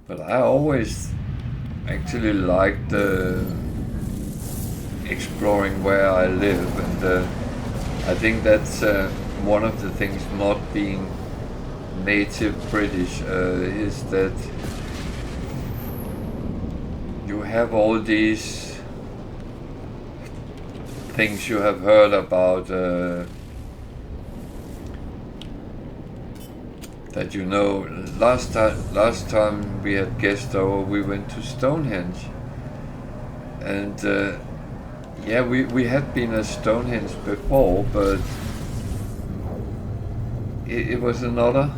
But I always actually liked exploring where I live, and I think that's one of the things not being native British is that you have all these things you have heard about that you know. Last time we had guests over, we went to Stonehenge, and yeah, we had been at Stonehenge before, but it was another.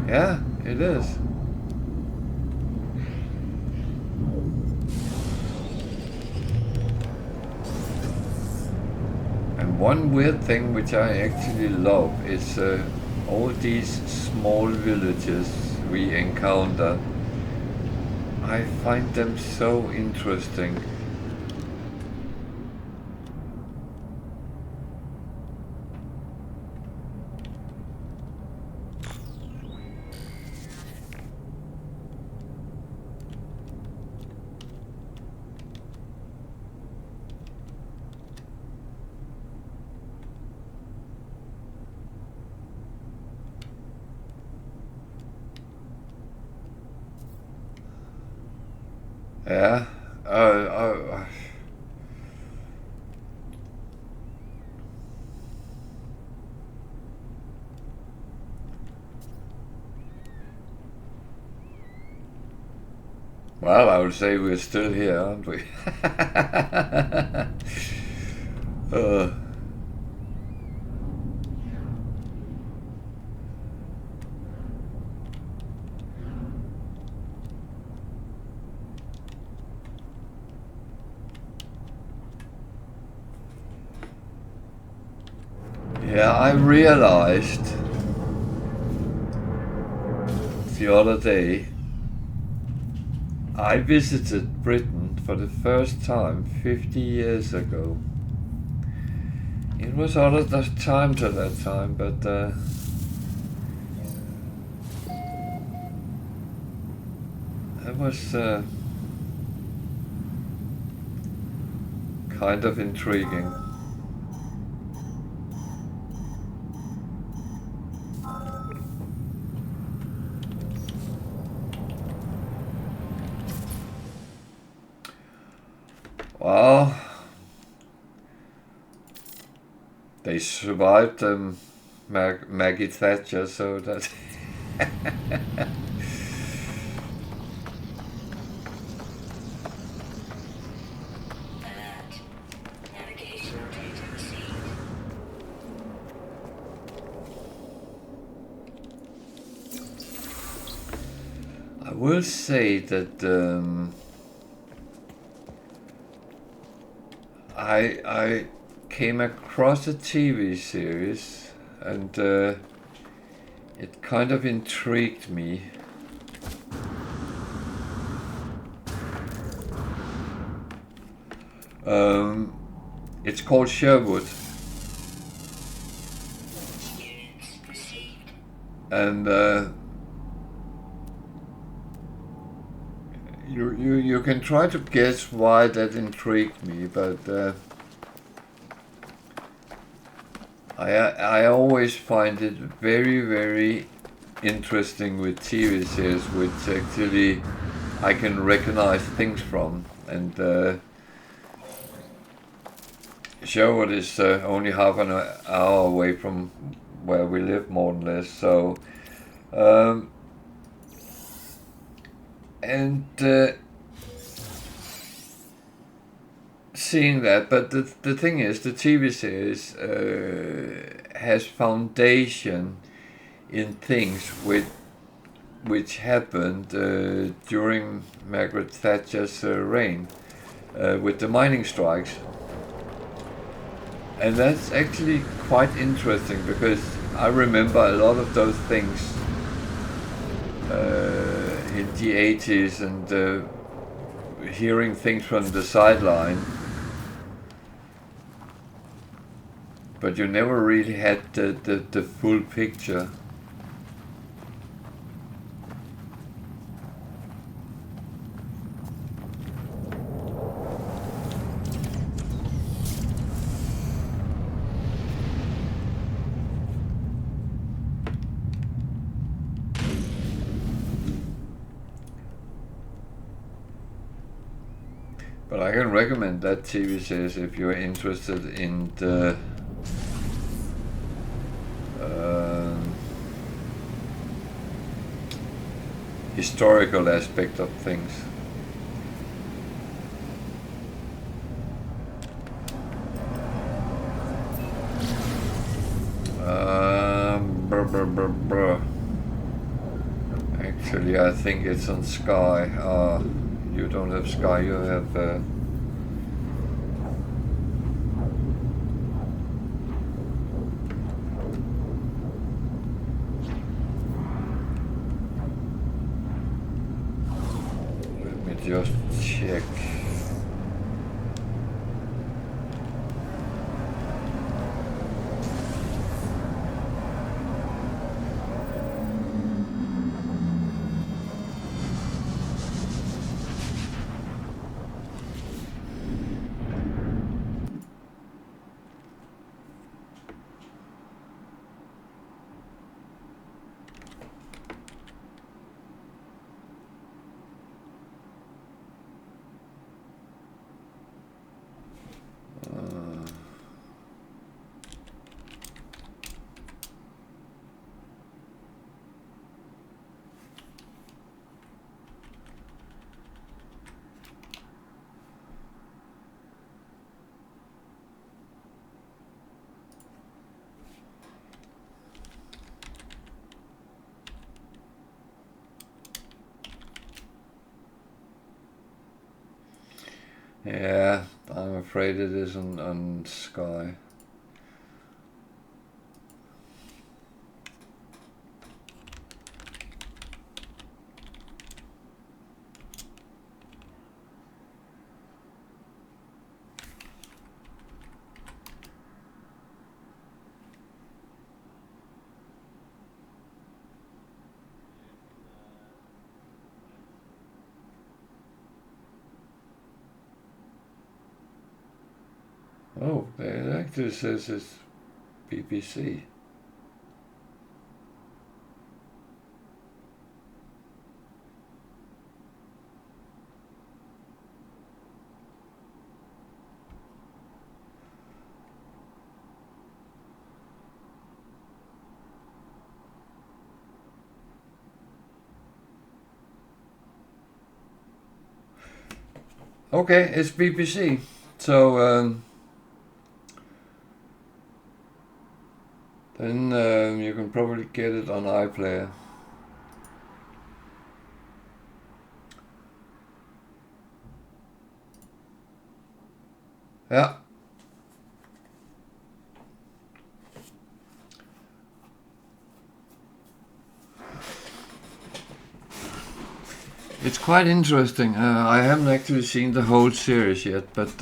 Yeah, it is. And one weird thing which I actually love is all these small villages we encounter. I find them so interesting. Yeah. Well, I would say we're still here, aren't we? uh, yeah, I realized the other day I visited Britain for the first time 50 years ago. It was out of the time to that time, but it was kind of intriguing. Well, they survived Maggie Thatcher, so that. I will say that I came across a TV series, and it kind of intrigued me. It's called Sherwood, and you can try to guess why that intrigued me, but I always find it very, very interesting with TV series which actually I can recognize things from, and Sherwood is only half an hour away from where we live, more or less. So, and seeing that, but the thing is, the TV series has foundation in things which happened during Margaret Thatcher's reign with the mining strikes. And that's actually quite interesting because I remember a lot of those things in the 80s, and hearing things from the sideline. But you never really had the full picture. But I can recommend that TV series if you're interested in the historical aspect of things. Actually, I think it's on Sky. You don't have Sky, you have let me just check. Yeah, I'm afraid it isn't on Sky. Oh, it actually says it's BBC. Okay, it's BBC. So then you can probably get it on iPlayer. Yeah. It's quite interesting. I haven't actually seen the whole series yet, but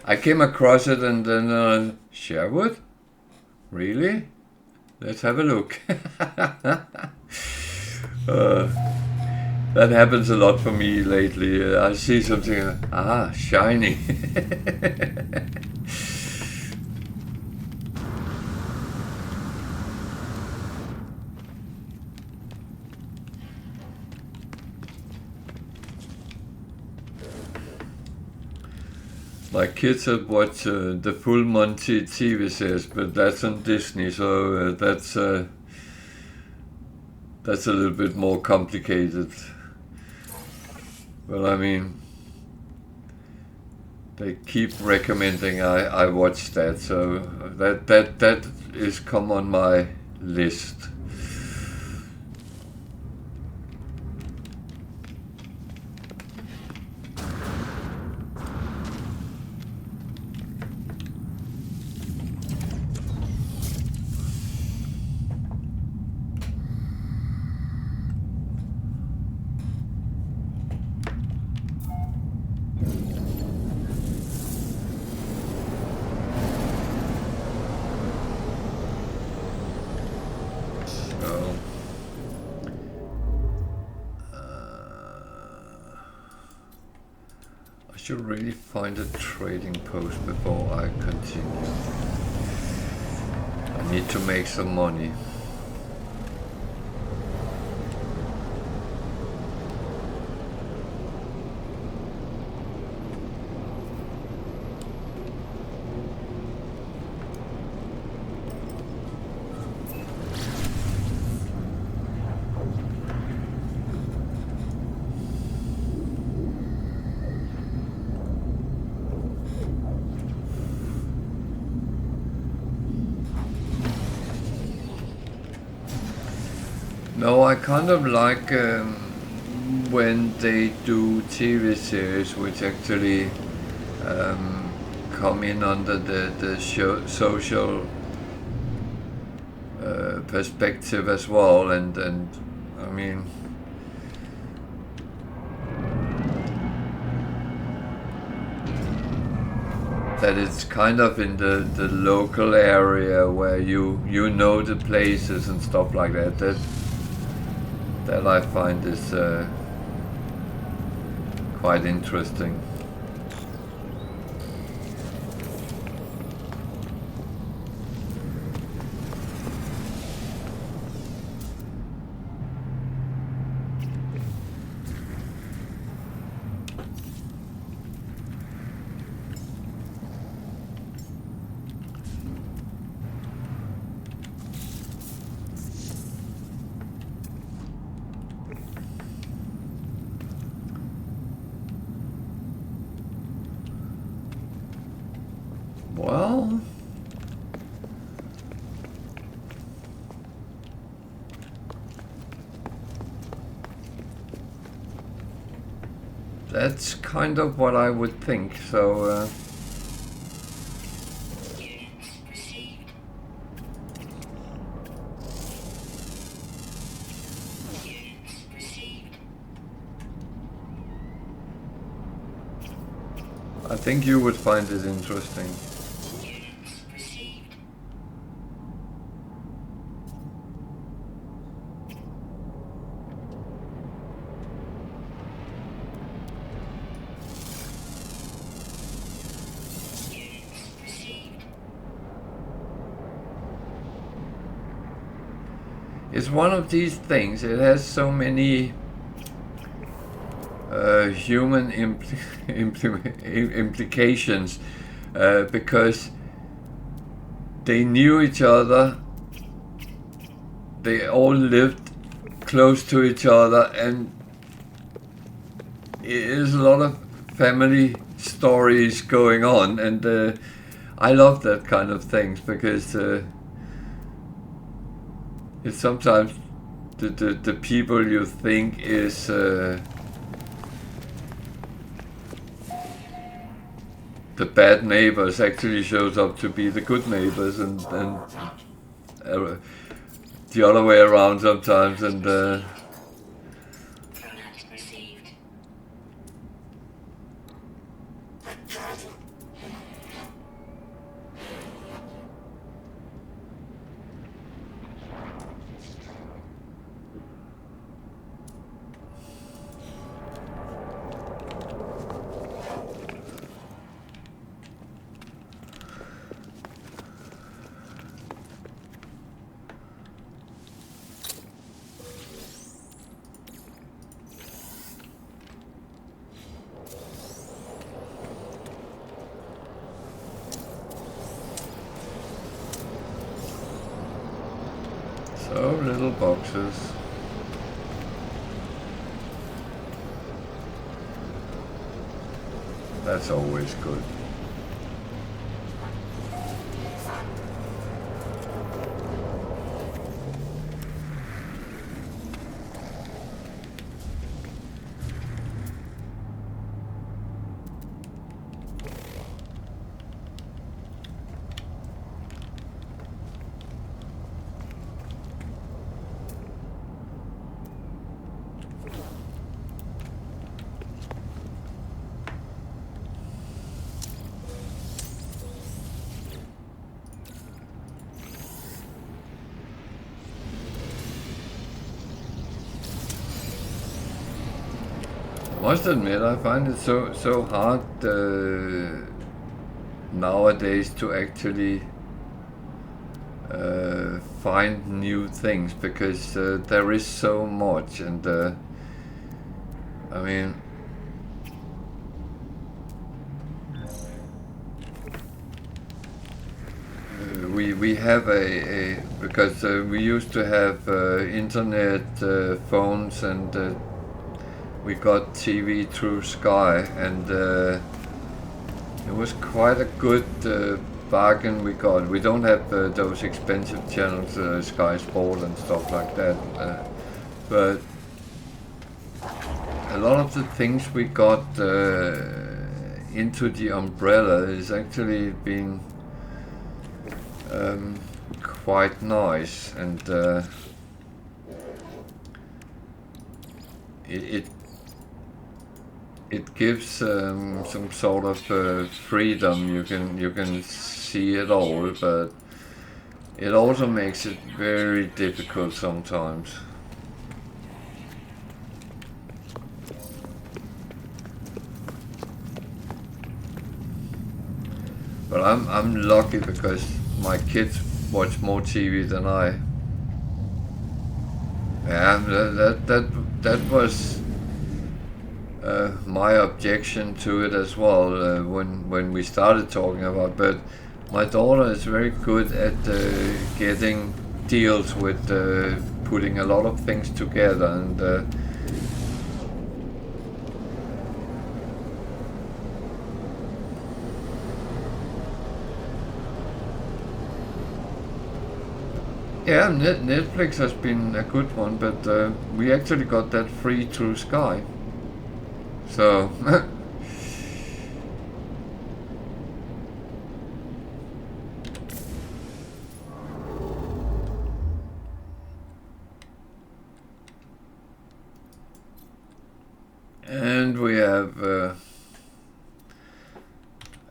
I came across it and then Sherwood? Really? Let's have a look. That happens a lot for me lately. I see something, shiny. My kids have watched the Full Monty TV series, but that's on Disney, so that's a little bit more complicated. Well, I mean, they keep recommending I watch that, so that is come on my list. I should really find a trading post before I continue. I need to make some money. No, I kind of like when they do TV series which actually come in under the social perspective as well, and I mean, that it's kind of in the local area where you know the places and stuff like that. That I find is quite interesting. Well, that's kind of what I would think, so I think you would find it interesting. It's one of these things, it has so many human implications because they knew each other, they all lived close to each other, and it is a lot of family stories going on, and I love that kind of things because it's sometimes the people you think is the bad neighbors actually shows up to be the good neighbors, and the other way around sometimes, and so little boxes. That's always good. Must admit, I find it so hard nowadays to actually find new things, because there is so much, and I mean, we have because we used to have internet, phones, and we got TV through Sky, and it was quite a good bargain we got. We don't have those expensive channels, Sky Sport and stuff like that, but a lot of the things we got into the umbrella is actually been quite nice, and it gives some sort of freedom. You can see it all, but it also makes it very difficult sometimes. But I'm lucky because my kids watch more TV than I. Yeah, that was my objection to it as well when we started talking about. But my daughter is very good at getting deals with putting a lot of things together, and yeah, Netflix has been a good one, but we actually got that free through Sky. So and we have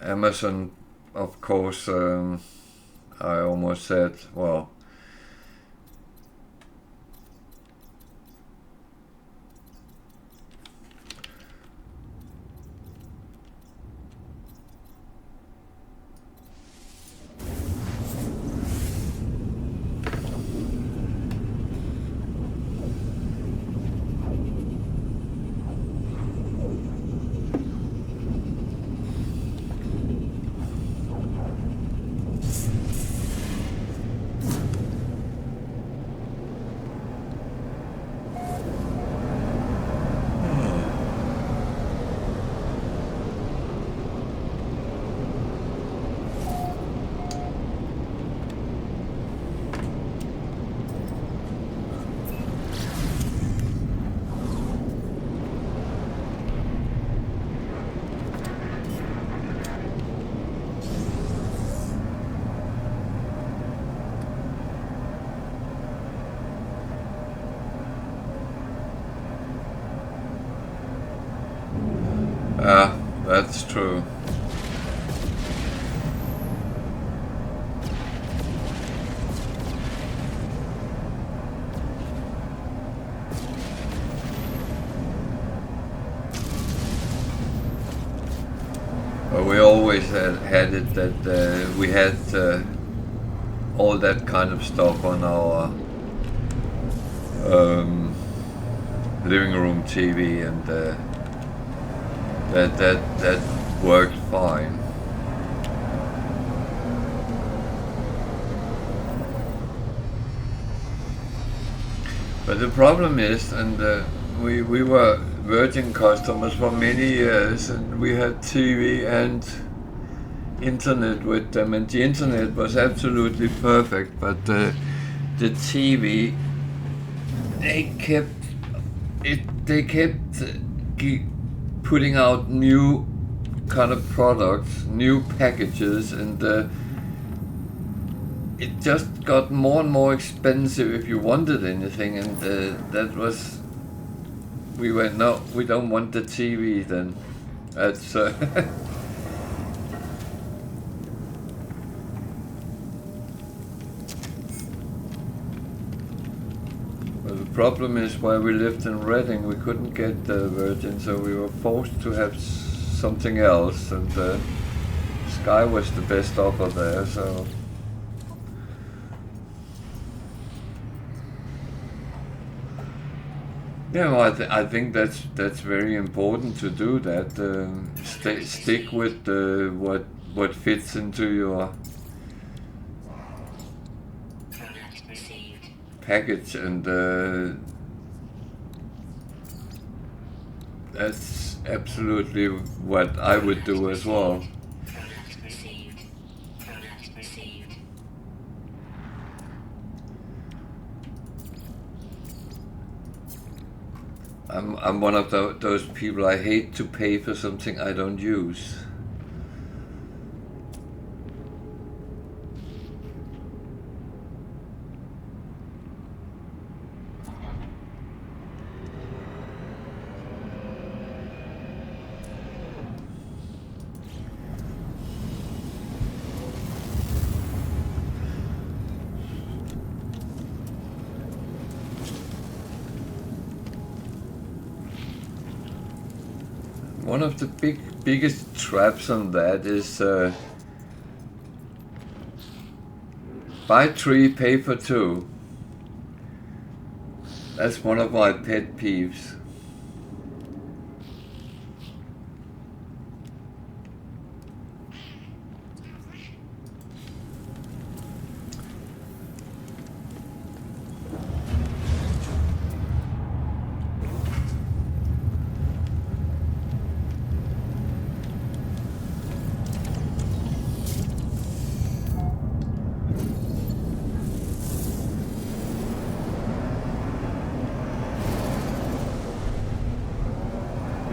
Amazon, of course. I almost said, well, that's true. But we always had it that we had all that kind of stuff on our living room TV, and that worked fine. But the problem is, and we were Virgin customers for many years, and we had TV and internet with them, and the internet was absolutely perfect, but the TV, they kept putting out new kind of products, new packages, and it just got more and more expensive if you wanted anything, and that was, we went, no, we don't want the TV then. That's well, the problem is where we lived in Reading, we couldn't get Virgin, so we were forced to have something else, and Sky was the best offer there, so. Yeah, well, I think that's very important to do that. Stick with what fits into your package, and that's absolutely what I would do as well. I'm one of those people. I hate to pay for something I don't use. One of the biggest traps on that is buy 3, pay for 2. That's one of my pet peeves.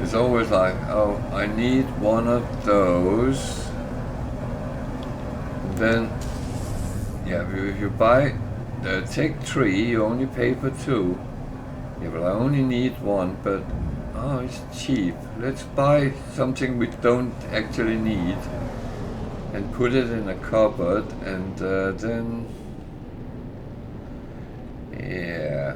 It's always like, oh, I need one of those. And then, yeah, if you buy, take 3, you only pay for 2. Yeah, but I only need 1, but, oh, it's cheap. Let's buy something we don't actually need and put it in a cupboard, and then, yeah.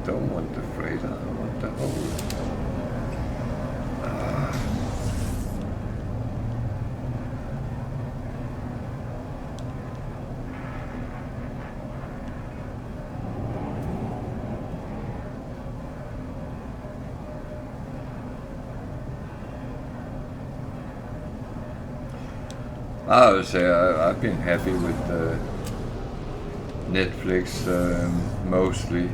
Don't want the freighter, I want the hole. I would say I've been happy with Netflix mostly.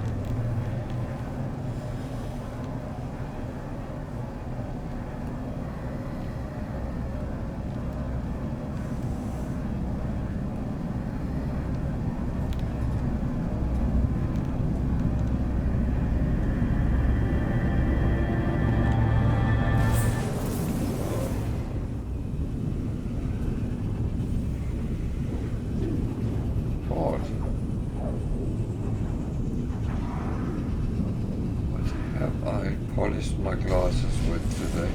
I polished my glasses with today.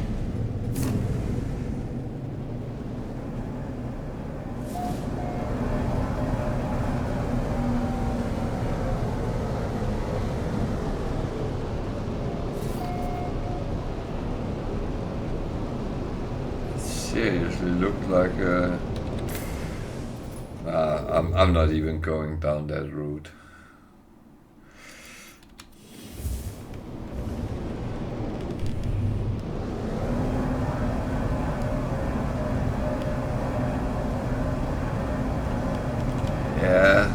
It seriously looked like a... I'm not even going down that route. Yeah.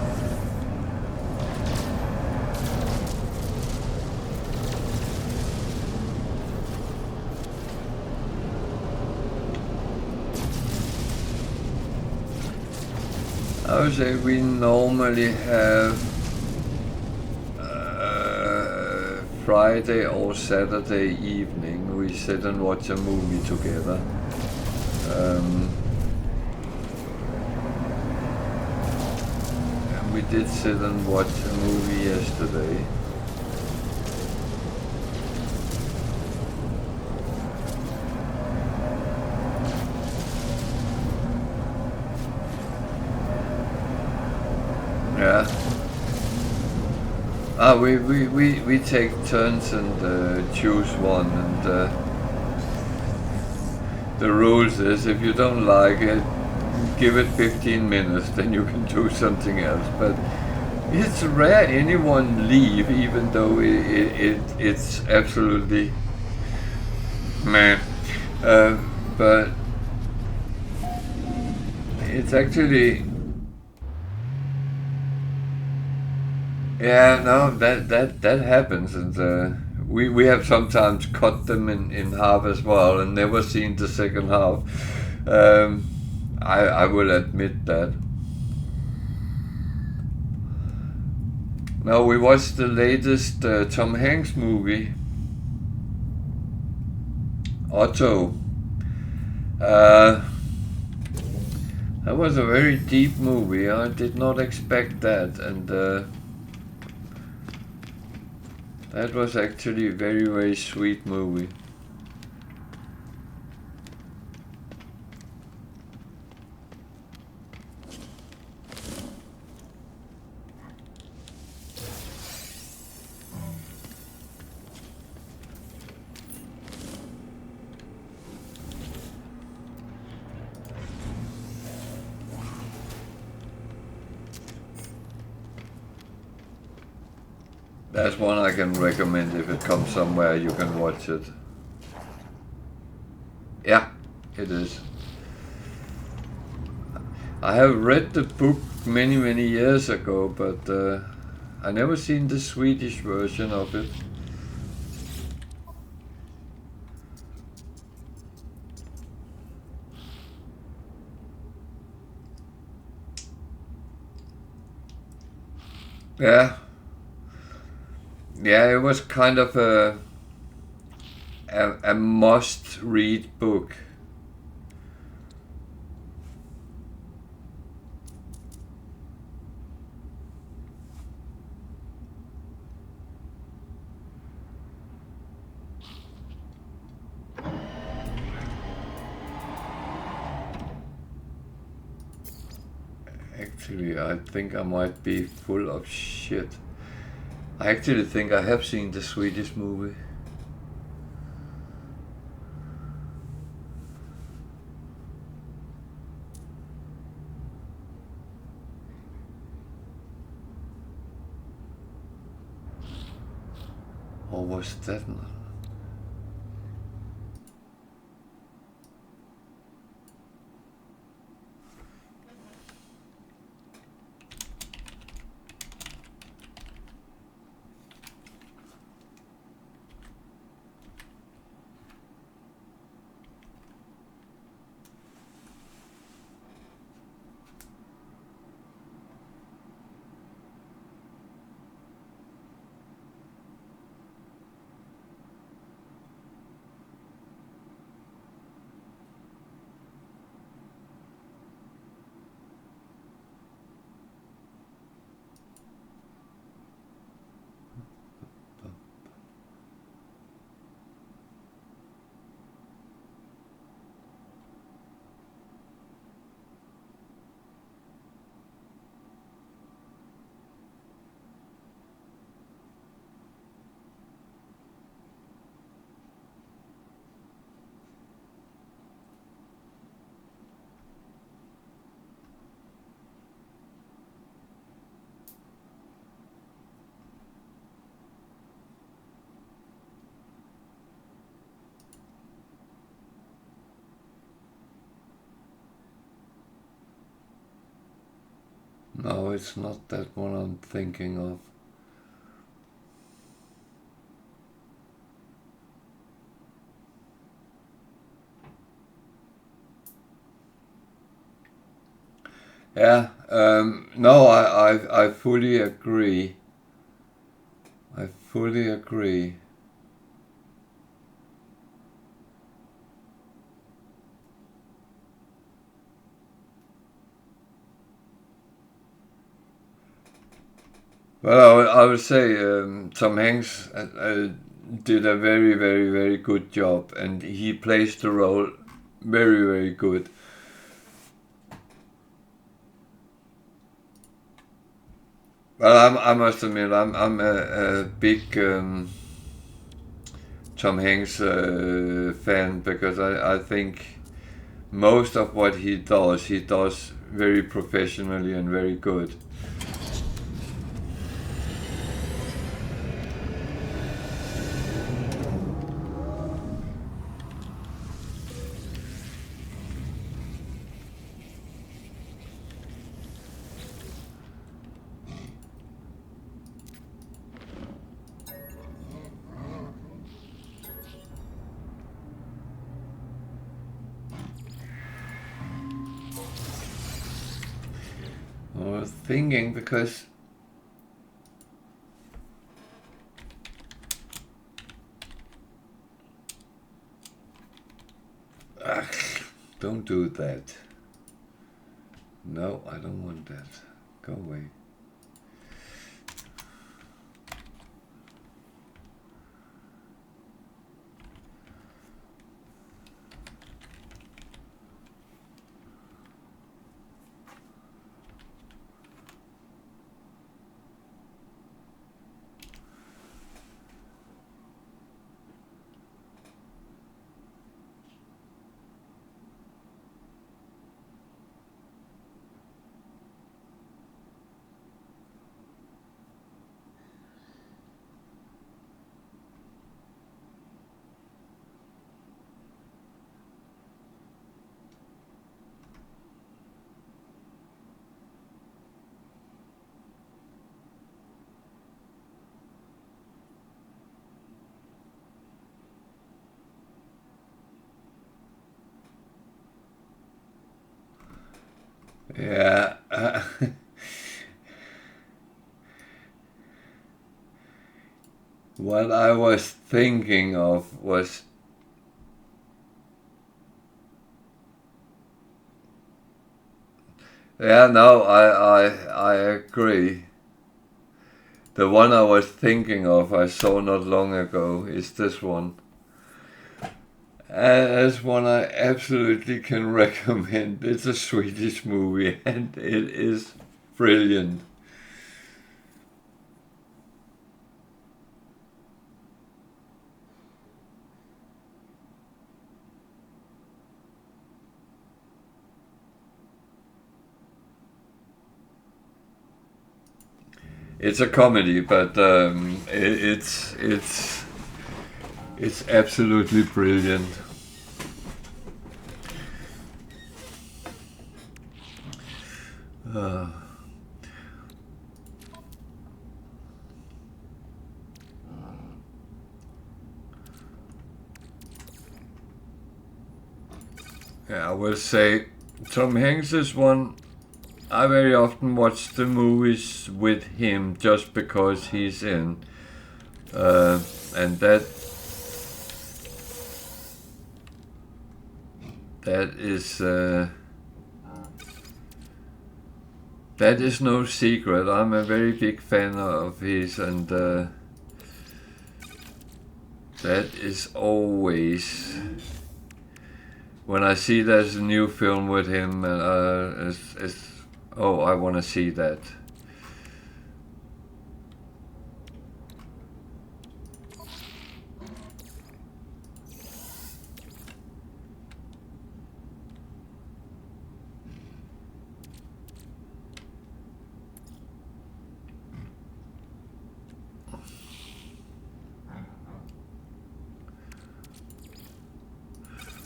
I would say we normally have Friday or Saturday evening we sit and watch a movie together. And we did sit and watch a movie yesterday. Yeah. We take turns and choose one, and the rules is if you don't like it, give it 15 minutes, then you can do something else. But it's rare anyone leave, even though it's absolutely meh. But it's actually Yeah, no, that happens, and we have sometimes cut them in half as well, and never seen the second half. Um, I will admit that. Now we watched the latest Tom Hanks movie, Otto. Uh, that was a very deep movie. I did not expect that, and that was actually a very, very sweet movie. That's one I can recommend if it comes somewhere you can watch it. Yeah, it is. I have read the book many, many years ago, but I never seen the Swedish version of it. Yeah, yeah, it was kind of a must-read book. Actually, I think I might be full of shit. I actually think I have seen the Swedish movie. Or was that not? No, it's not that one I'm thinking of. Yeah, no, I fully agree. I fully agree. Well, I would say Tom Hanks did a very, very, very good job, and he plays the role very, very good. Well, I must admit, I'm a big Tom Hanks fan because I think most of what he does very professionally and very good. thinking because don't do that. No, I don't want that. Go away. Yeah. What I was thinking of was no, I agree. The one I was thinking of I saw not long ago is this one. As one I absolutely can recommend. It's a Swedish movie and it is brilliant. It's a comedy, but it's absolutely brilliant. Yeah, I will say Tom Hanks is one. I very often watch the movies with him just because he's in, and that is no secret. I'm a very big fan of his, and that is always when I see there's a new film with him, oh, I want to see that.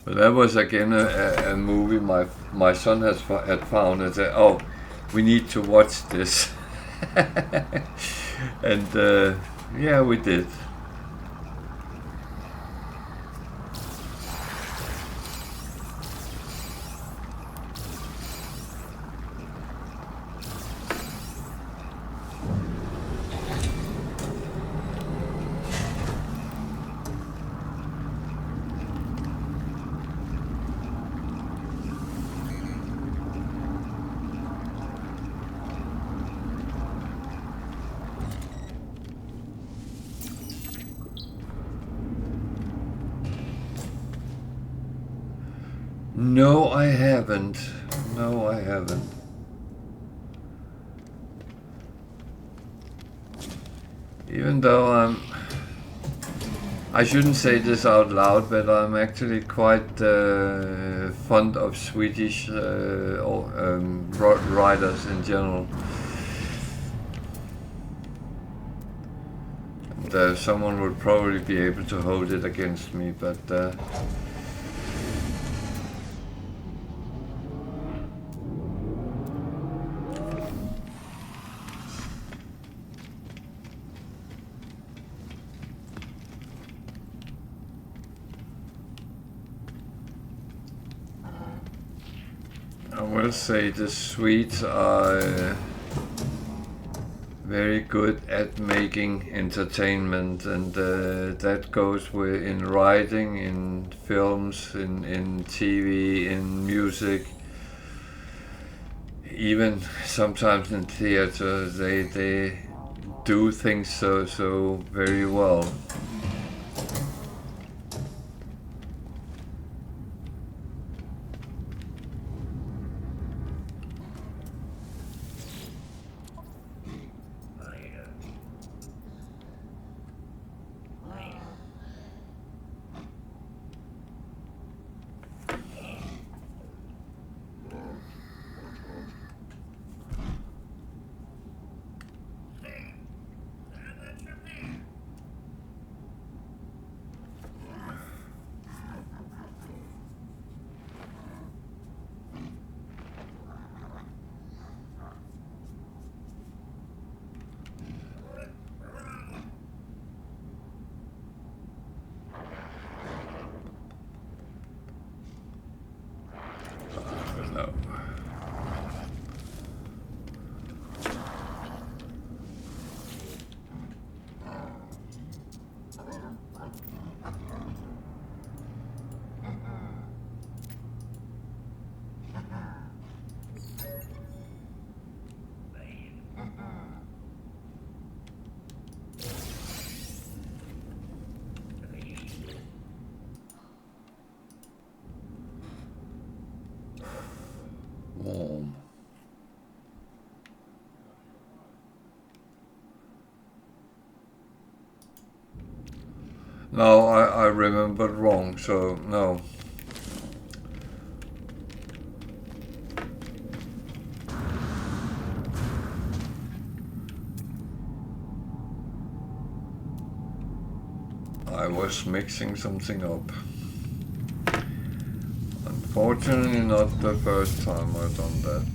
But that was again a movie my son had found and said, "Oh, we need to watch this," and yeah, we did. No, I haven't. No, I haven't. Even though I shouldn't say this out loud, but I'm actually quite fond of Swedish writers in general. And, someone would probably be able to hold it against me, but I will say the Swedes are very good at making entertainment, and that goes with in writing, in films, in TV, in music, even sometimes in theater. They do things so very well. No. Warm. No, I remembered wrong, so no. I was mixing something up. Unfortunately, not the first time I've done that.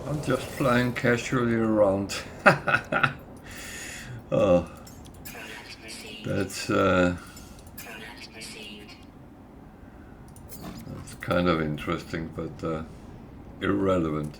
I'm just flying casually around. Oh, that's kind of interesting, but irrelevant.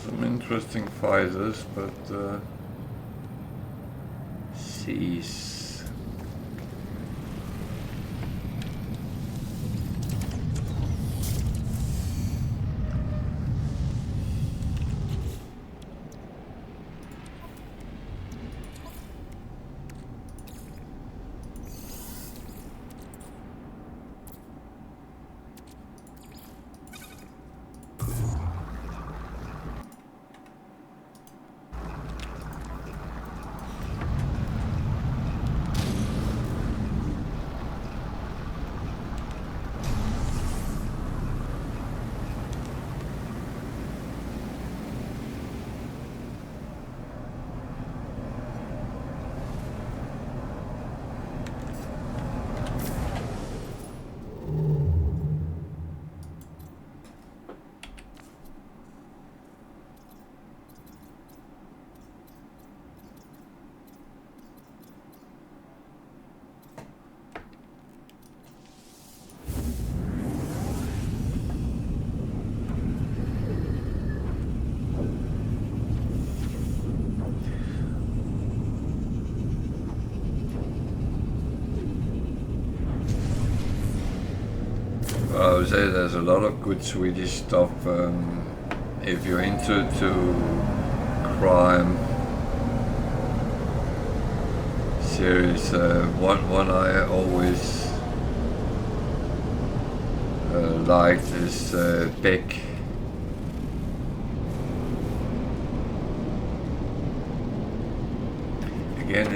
Some interesting fighters, but cease. I would say there's a lot of good Swedish stuff. If you're into crime series, one I always liked is Beck. Again,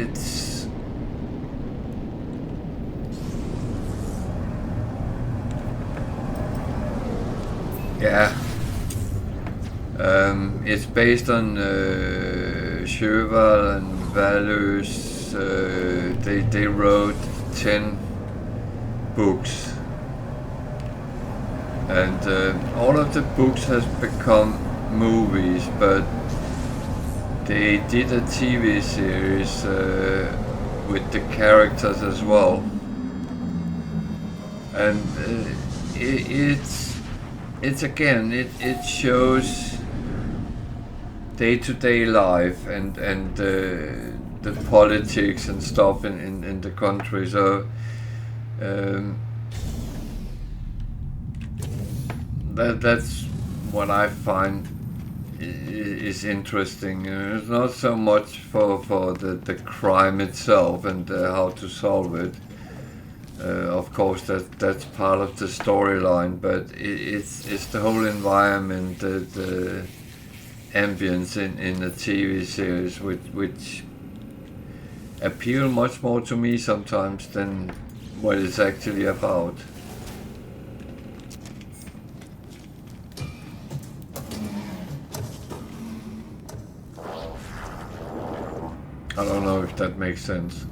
it's yeah. It's based on Sjöwall and Values. They wrote 10 books, and all of the books has become movies, but they did a TV series with the characters as well, and it's again it shows day-to-day life and the politics and stuff in the country. So that's what I find is interesting. It's not so much for the crime itself and how to solve it. Of course, that's part of the storyline, but it's the whole environment, the ambience in the TV series, which appeal much more to me sometimes than what it's actually about. I don't know if that makes sense.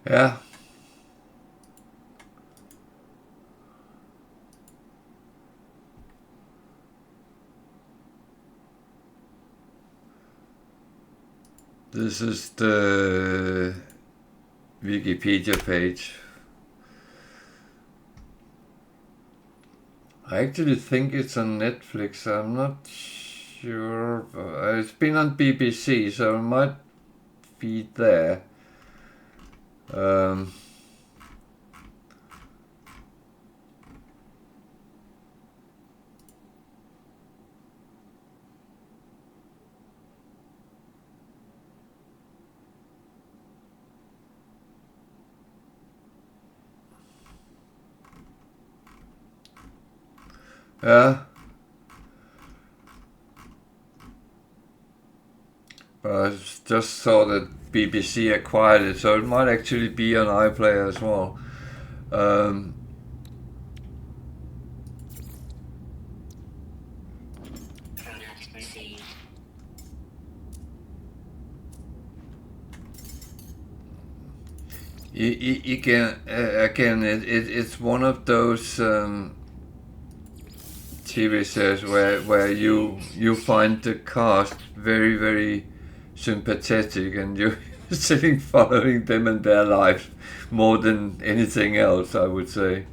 Yeah. This is the Wikipedia page. I actually think it's on Netflix. I'm not sure. It's been on BBC, so it might be there. Yeah. But I just saw that BBC acquired it, so it might actually be on iPlayer as well. Again, it's one of those TV series where you find the cast very, very sympathetic, and you're sitting following them and their lives more than anything else, I would say.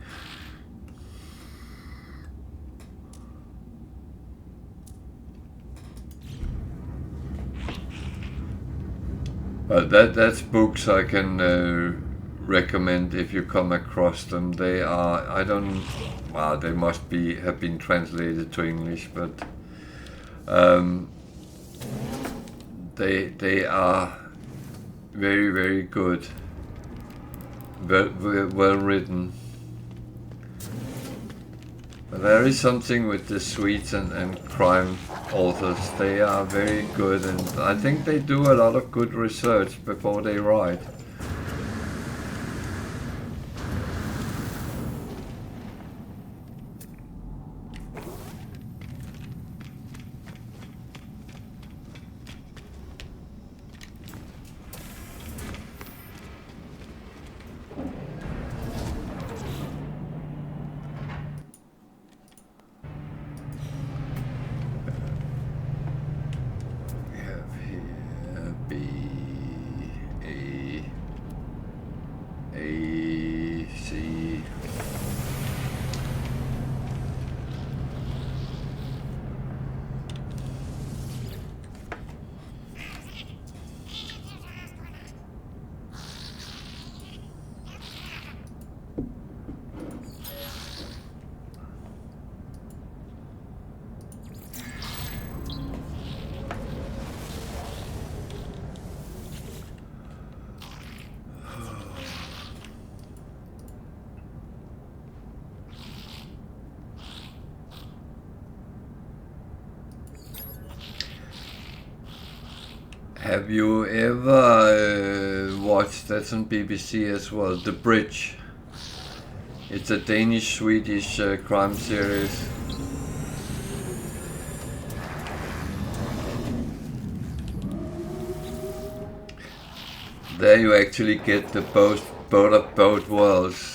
But that's books I can recommend if you come across them. They are, I don't, well, they must have been translated to English, but they are very, very good, well written. But there is something with the Swedes and crime authors. They are very good, and I think they do a lot of good research before they write. Have you ever watched, that's on BBC as well, The Bridge? It's a Danish-Swedish crime series. There you actually get the both of both worlds.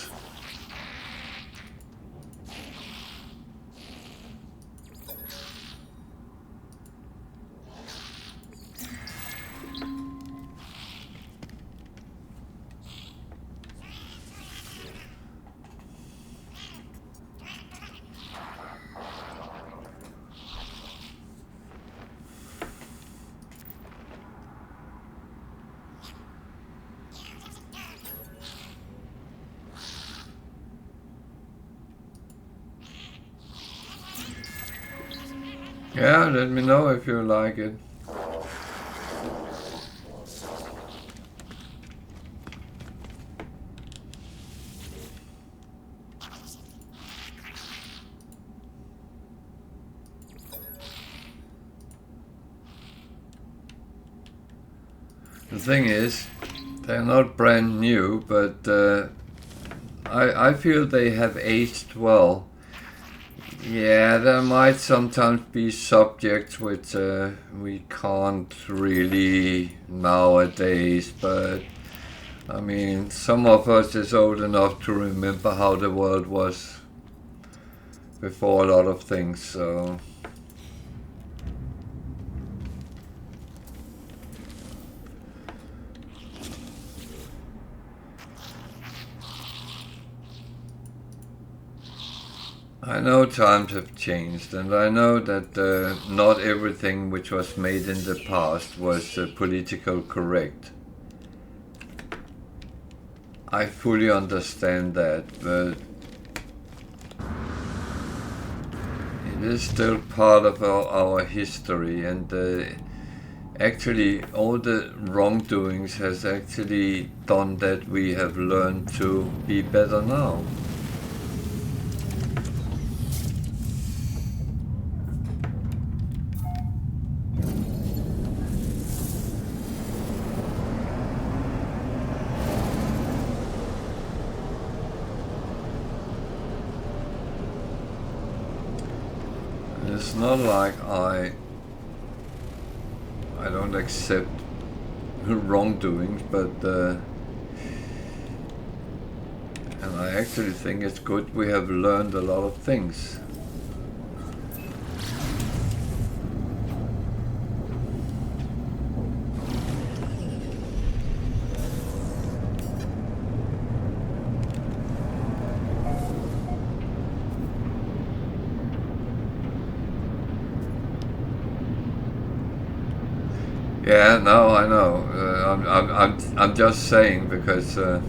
Yeah, let me know if you like it. The thing is, they're not brand new, but I feel they have aged well. Yeah, there might sometimes be subjects which we can't really nowadays, but I mean, some of us is old enough to remember how the world was before a lot of things, so... I know times have changed, and I know that not everything which was made in the past was political correct. I fully understand that, but it is still part of our history, and actually all the wrongdoings has actually done that we have learned to be better now. It's not like I don't accept wrongdoings, but and I actually think it's good we have learned a lot of things. Yeah, no, I know. I'm just saying because I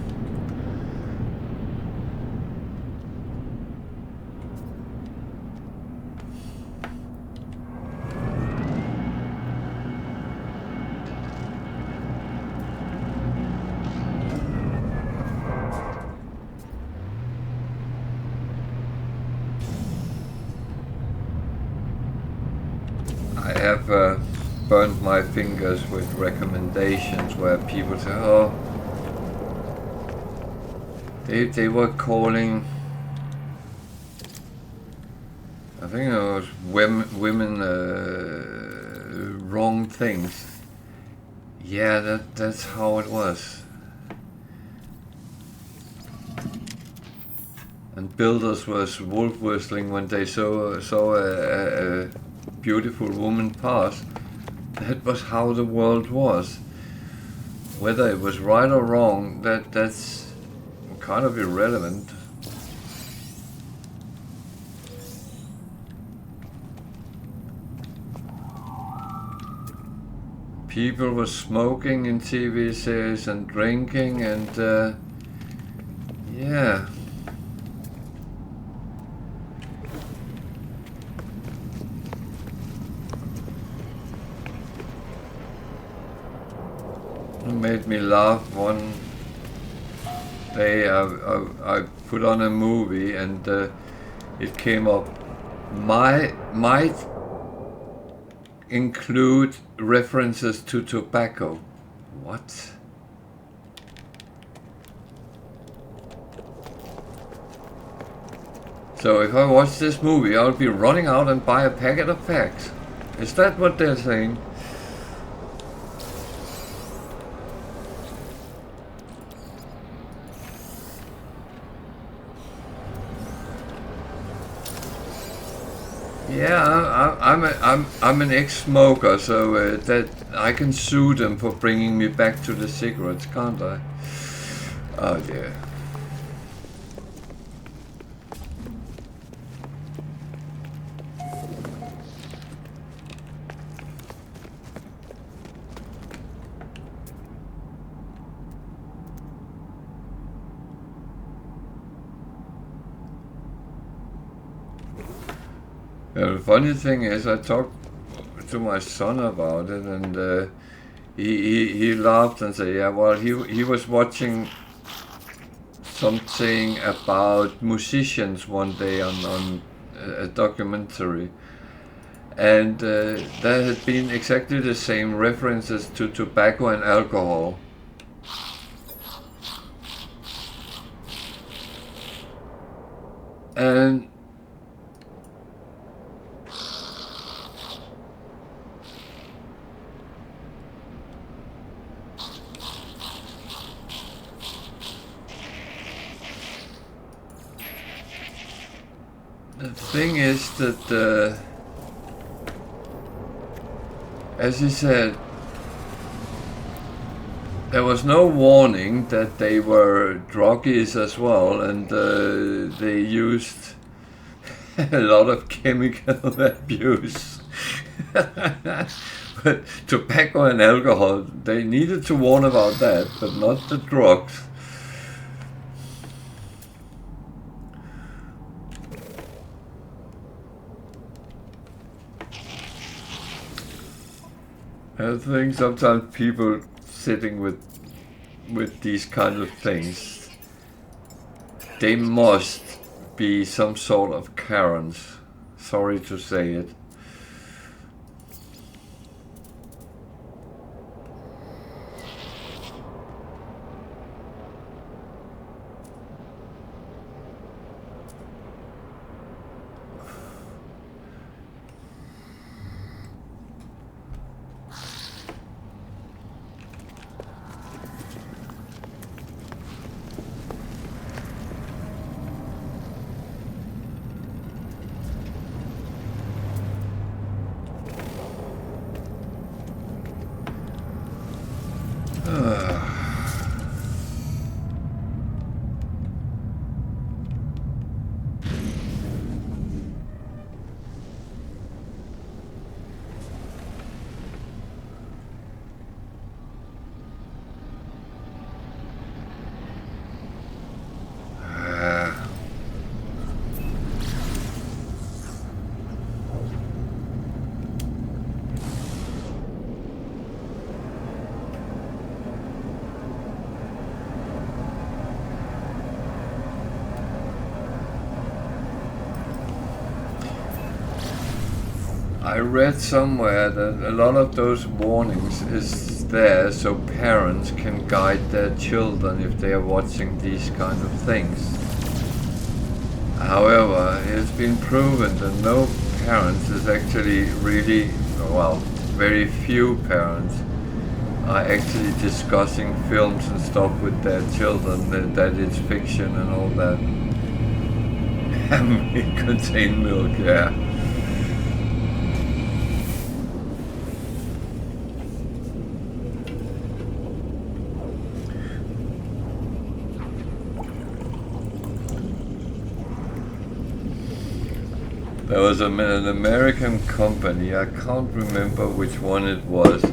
have burned my fingers with recommendations where people say, "Oh, they were calling." I think it was women wrong things. Yeah, that's how it was. And builders was wolf whistling when they saw a beautiful woman pass. That was how the world was. Whether it was right or wrong, that's kind of irrelevant. People were smoking in TV series and drinking and yeah. It made me laugh one day. I put on a movie and it came up. Might include references to tobacco. What? So if I watch this movie, I'll be running out and buy a packet of fags. Is that what they're saying? Yeah, I'm an ex-smoker, so that I can sue them for bringing me back to the cigarettes, can't I? Oh dear. Yeah, the funny thing is, I talked to my son about it, and he laughed and said, "Yeah, well, he was watching something about musicians one day on a documentary, and there had been exactly the same references to tobacco and alcohol." And thing is that, as he said, there was no warning that they were druggies as well, and they used a lot of chemical abuse. But tobacco and alcohol, they needed to warn about that, but not the drugs. I think sometimes people sitting with these kind of things, they must be some sort of Karens. Sorry to say it. I read somewhere that a lot of those warnings is there so parents can guide their children if they are watching these kind of things. However, it's been proven that no parents is actually really, well, very few parents are actually discussing films and stuff with their children, that it's fiction and all that. It contains milk, yeah. There was an American company, I can't remember which one it was,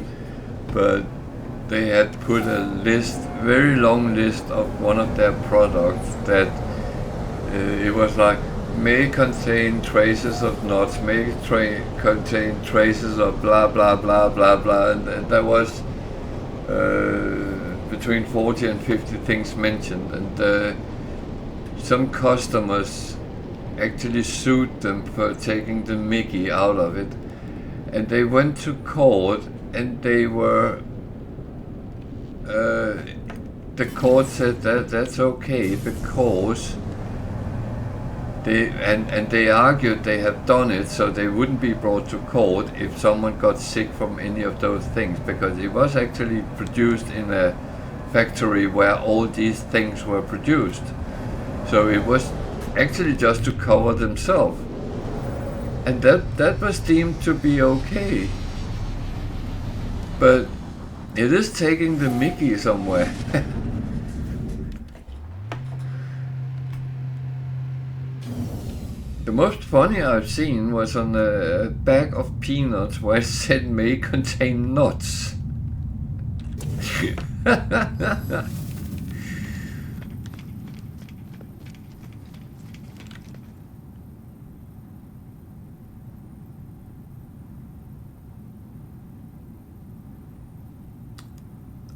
but they had put a list, very long list of one of their products that it was like, may contain traces of nuts, may contain traces of blah blah blah blah blah, and there was between 40 and 50 things mentioned, and some customers actually sued them for taking the mickey out of it, and they went to court, and they were the court said that that's okay because they argued they have done it so they wouldn't be brought to court if someone got sick from any of those things, because it was actually produced in a factory where all these things were produced, so it was actually just to cover themselves, and that was deemed to be okay. But it is taking the mickey somewhere. The most funny I've seen was on a bag of peanuts where it said may contain nuts.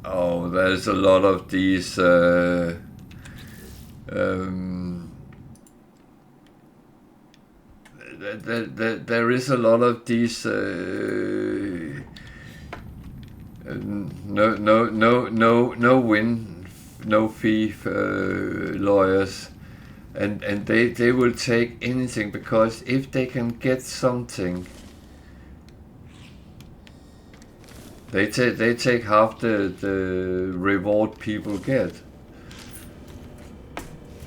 Oh, there's a lot of these there is a lot of these no win, no fee lawyers, and they will take anything, because if they can get something, they take half the reward people get.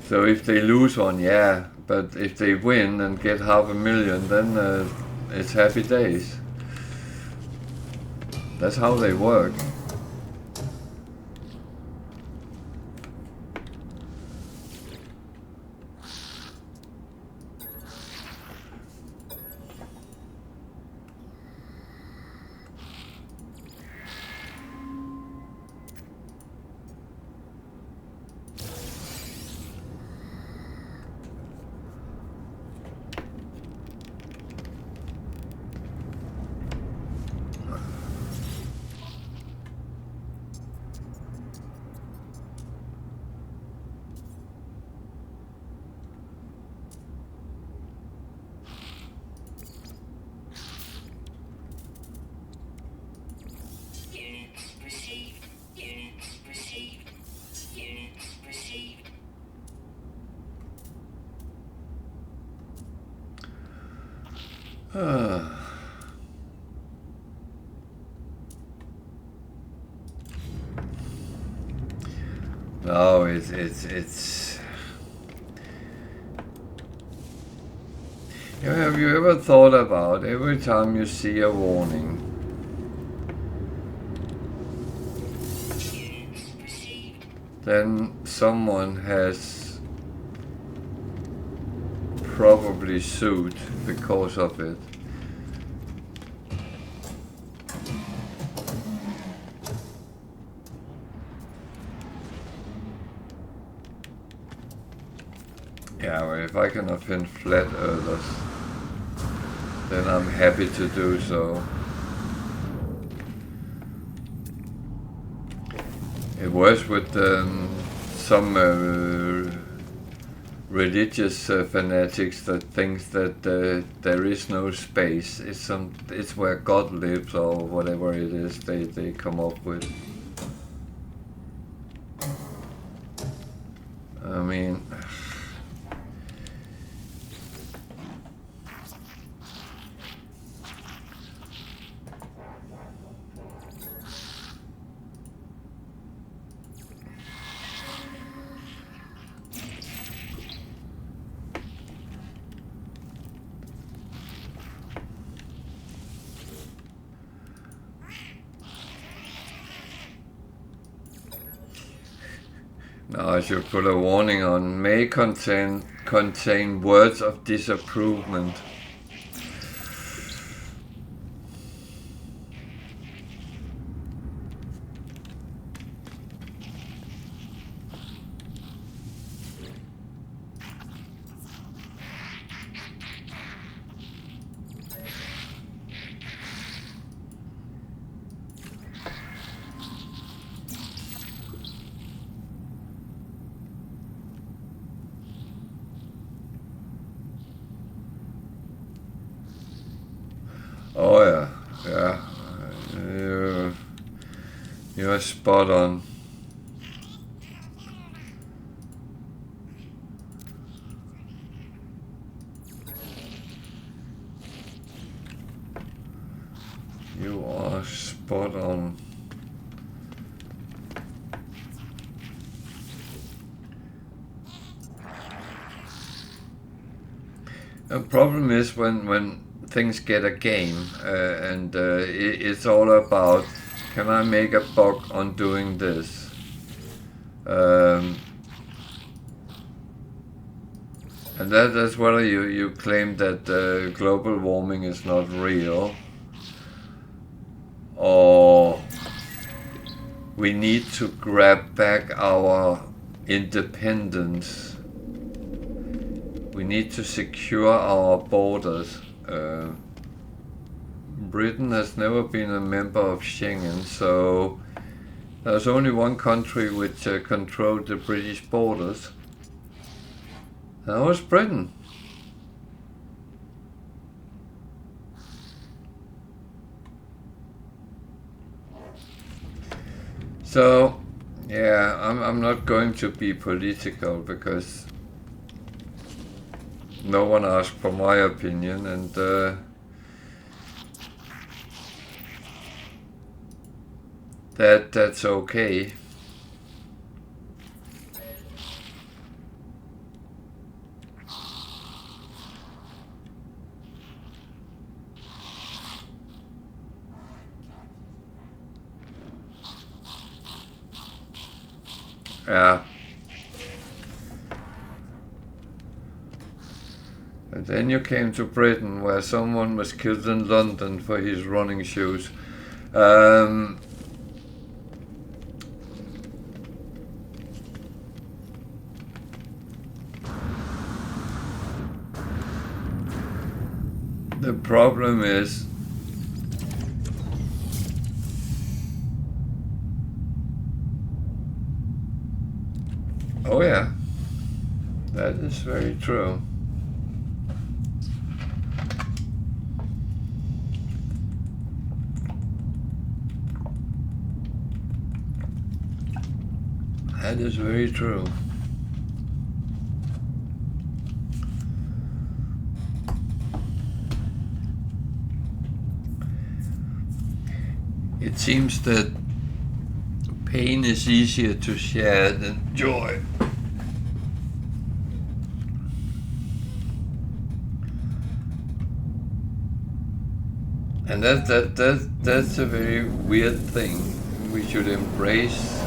So if they lose one, yeah, but if they win and get 500,000, then it's happy days. That's how they work. No, it's. Have you ever thought about every time you see a warning? Then someone has probably sued because of it. Yeah, well, if I can offend flat earthers, then I'm happy to do so. It was with some religious fanatics that thinks that there is no space. It's where God lives, or whatever it is they come up with. I mean, now I should put a warning on. May contain words of disapproval. Oh yeah. You're spot on. You are spot on. The problem is when things get a game and it's all about, can I make a buck on doing this? And that's whether you claim that global warming is not real, or we need to grab back our independence. We need to secure our borders. Britain has never been a member of Schengen, so there's only one country which controlled the British borders. That was Britain. So, yeah, I'm not going to be political because no one asked for my opinion, and that's okay. Yeah. And then you came to Britain, where someone was killed in London for his running shoes. The problem is, oh yeah, that is very true. That is very true. It seems that pain is easier to share than joy. And that's a very weird thing. We should embrace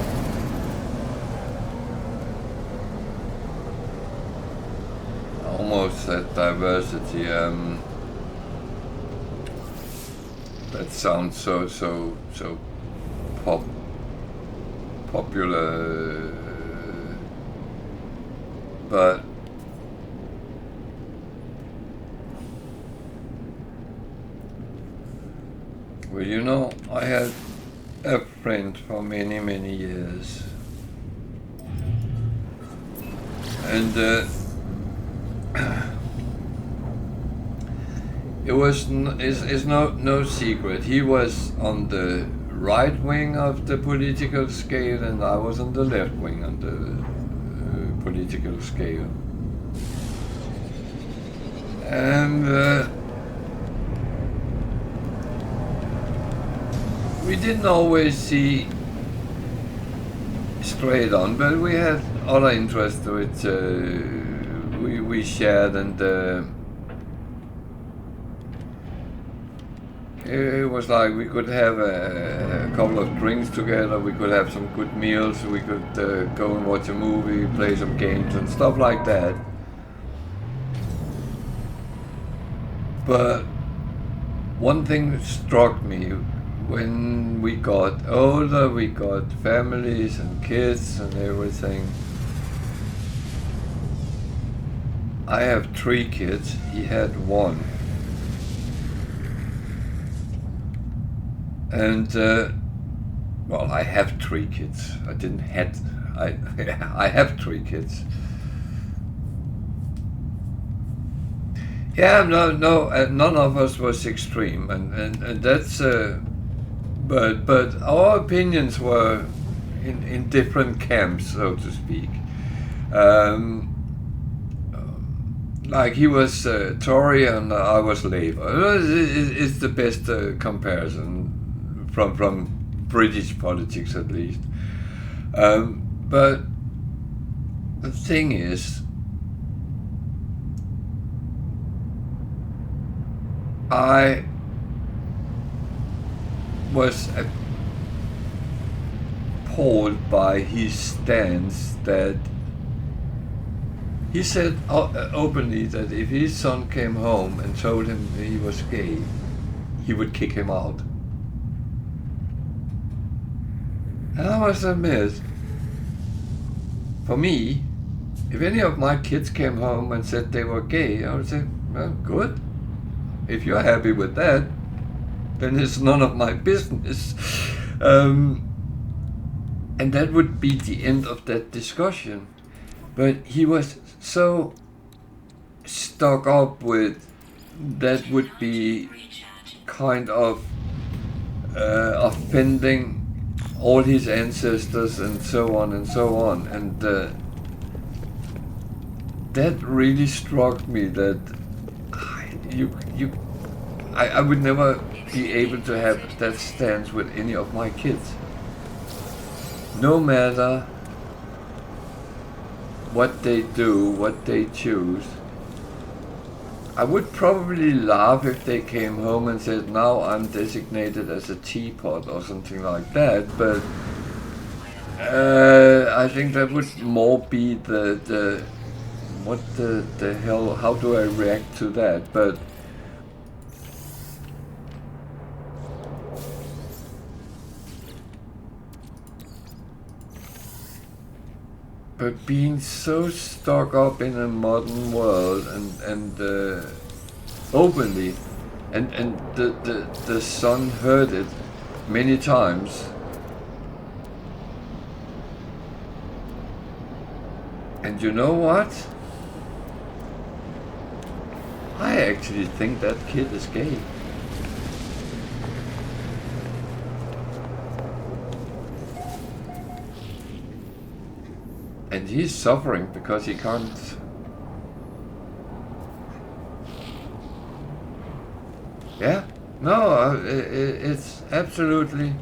almost that diversity. That sounds so popular, but well, you know, I had a friend for many years, and it's no secret. He was on the right wing of the political scale, and I was on the left wing on the political scale. And we didn't always see straight on, but we had other interests which we shared, and it was like we could have a couple of drinks together, we could have some good meals, we could go and watch a movie, play some games and stuff like that. But one thing that struck me, when we got older, we got families and kids and everything. I have 3 kids, he had 1. And well, I have 3 kids. I didn't had. I have 3 kids. Yeah, no, none of us was extreme, and that's. But our opinions were in different camps, so to speak. Like he was Tory and I was Labour. It's the best comparison from British politics, at least. But the thing is, I was appalled by his stance that he said openly that if his son came home and told him he was gay, he would kick him out. And I must admit, for me, if any of my kids came home and said they were gay, I would say, well, good. If you're happy with that, then it's none of my business. And that would be the end of that discussion. But he was so stuck up with that would be kind of offending all his ancestors and so on and so on. And that really struck me that I would never be able to have that stance with any of my kids. No matter what they do, what they choose. I would probably laugh if they came home and said, now I'm designated as a teapot or something like that, but I think that would more be the what the hell, how do I react to that? But being so stuck up in a modern world and openly, and the son heard it many times. And you know what? I actually think that kid is gay. And he's suffering because he can't. Yeah? No, it's absolutely.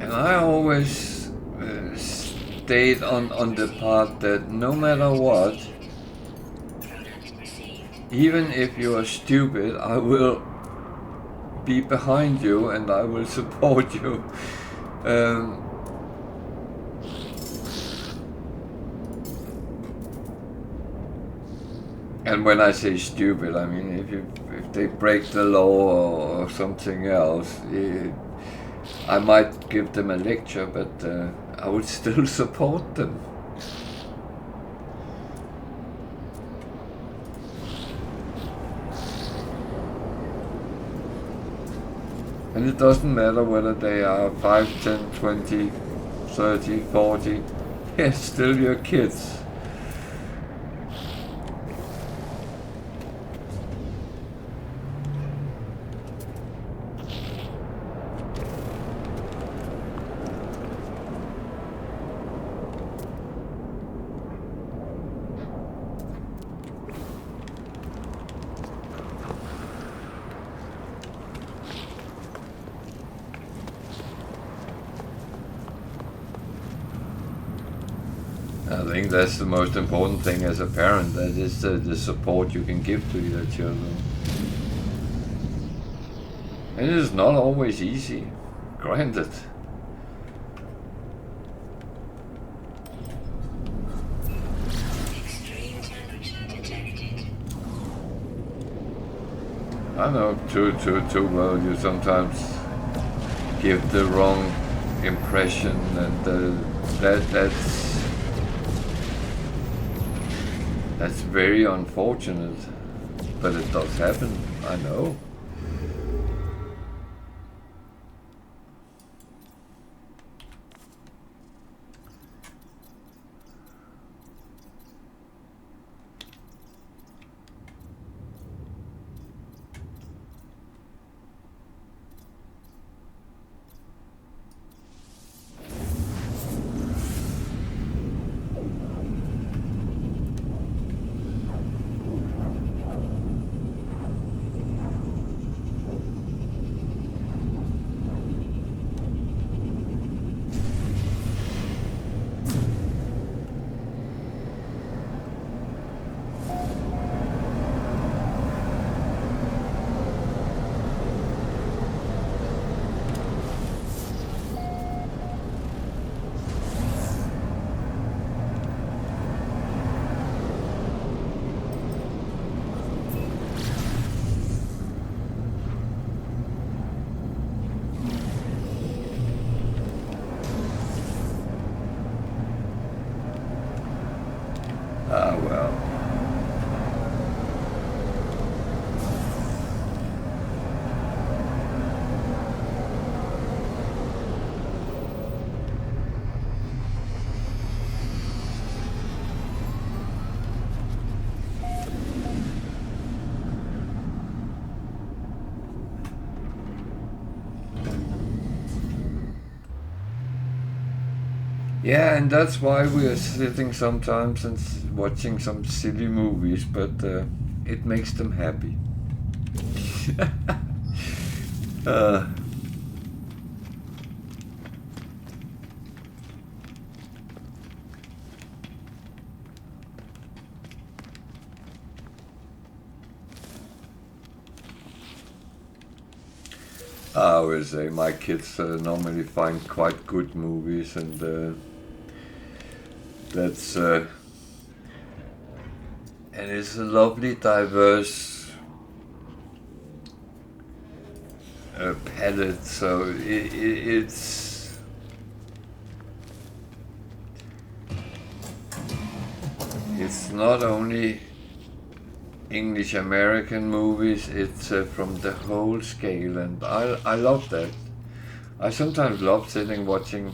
And I always stayed on the part that no matter what, even if you are stupid, I will be behind you and I will support you. And when I say stupid, I mean if they break the law or something else, I might give them a lecture, but I would still support them. And it doesn't matter whether they are 5, 10, 20, 30, 40, they're still your kids. I think that's the most important thing as a parent, that is the support you can give to your children. And it is not always easy, granted. Extreme temperature detected. I know too well you sometimes give the wrong impression, and that's very unfortunate, but it does happen, I know. Ah, well. Yeah, and that's why we are sitting sometimes and watching some silly movies, but it makes them happy. uh, I would say my kids normally find quite good movies, and that's and it's a lovely, diverse palette. So it's not only English American movies, it's from the whole scale, and I love that. I sometimes love sitting watching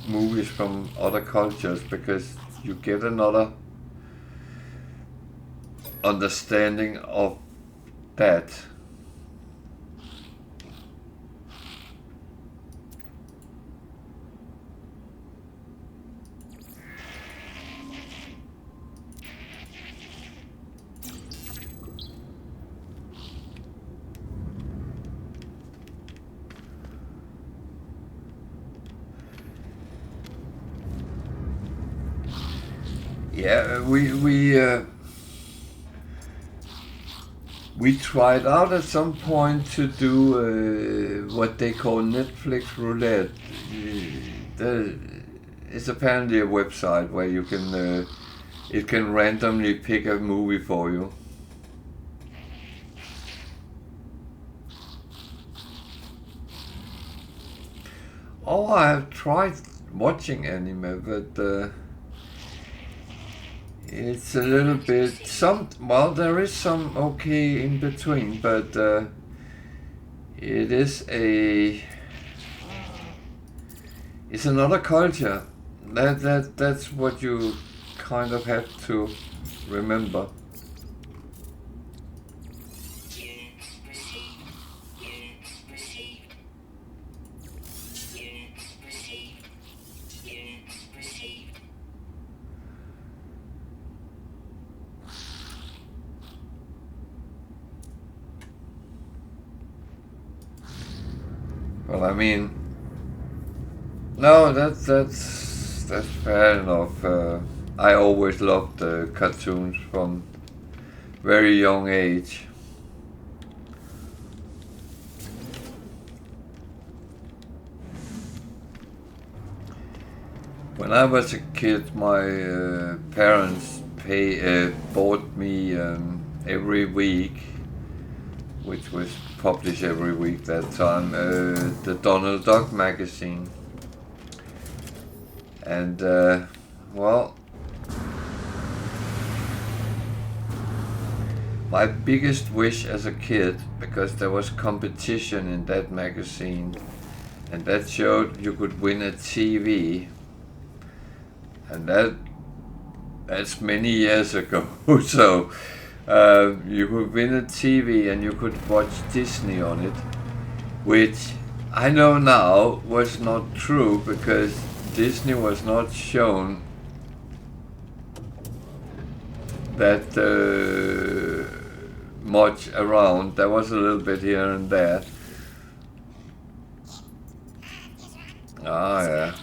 movies from other cultures because you get another understanding of that. Yeah, we tried out at some point to do what they call Netflix roulette. It's apparently a website where you can it can randomly pick a movie for you. Oh, I have tried watching anime, but it's a little bit well, there is some okay in between, but it's another culture. That's what you kind of have to remember. Units received. Units received. Units received. Units received. Well, I mean, no, that's fair enough. I always loved cartoons from very young age. When I was a kid, my parents bought me every week, which was published every week that time, the Donald Duck magazine. And well, my biggest wish as a kid, because there was competition in that magazine, and that showed you could win a TV, and that's many years ago. So you could win a TV and you could watch Disney on it, which I know now was not true because Disney was not shown that much around. There was a little bit here and there. Ah, yeah.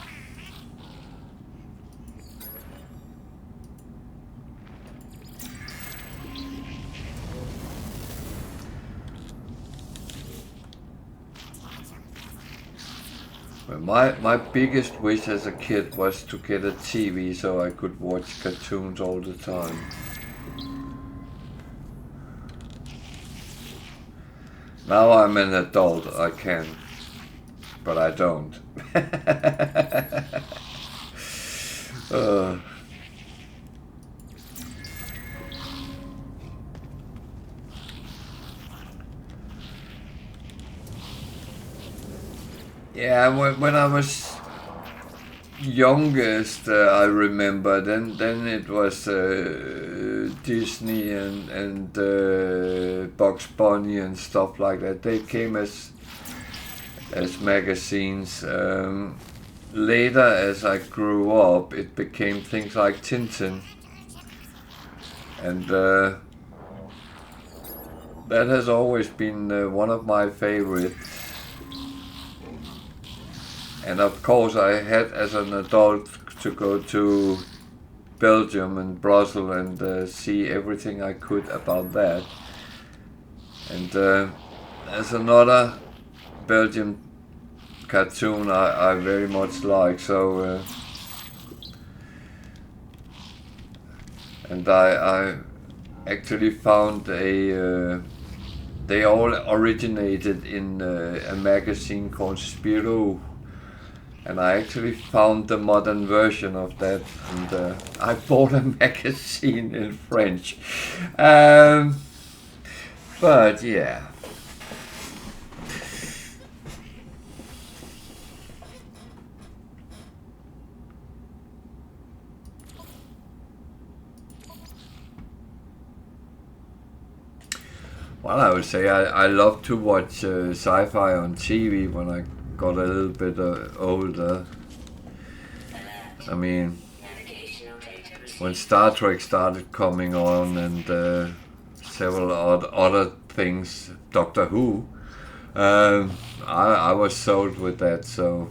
Well, my biggest wish as a kid was to get a TV so I could watch cartoons all the time. Now I'm an adult, I can, but I don't. Yeah, when I was youngest, I remember then it was Disney and Bugs Bunny and stuff like that. They came as magazines. Later, as I grew up, it became things like Tintin, and that has always been one of my favorites. And of course, I had as an adult to go to Belgium and Brussels and see everything I could about that. And as another Belgian cartoon I very much like. So, and I actually found they all originated in a magazine called Spirou, and I actually found the modern version of that, and I bought a magazine in French. But yeah. Well, I would say I love to watch sci-fi on TV when I got a little bit older. I mean, when Star Trek started coming on and several other things, Doctor Who, I was sold with that. So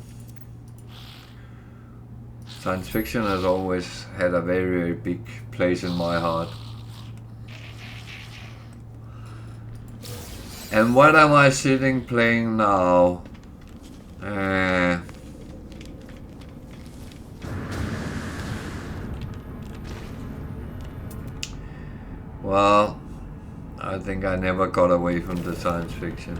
science fiction has always had a very, very big place in my heart. And what am I sitting playing now? Well, I think I never got away from the science fiction.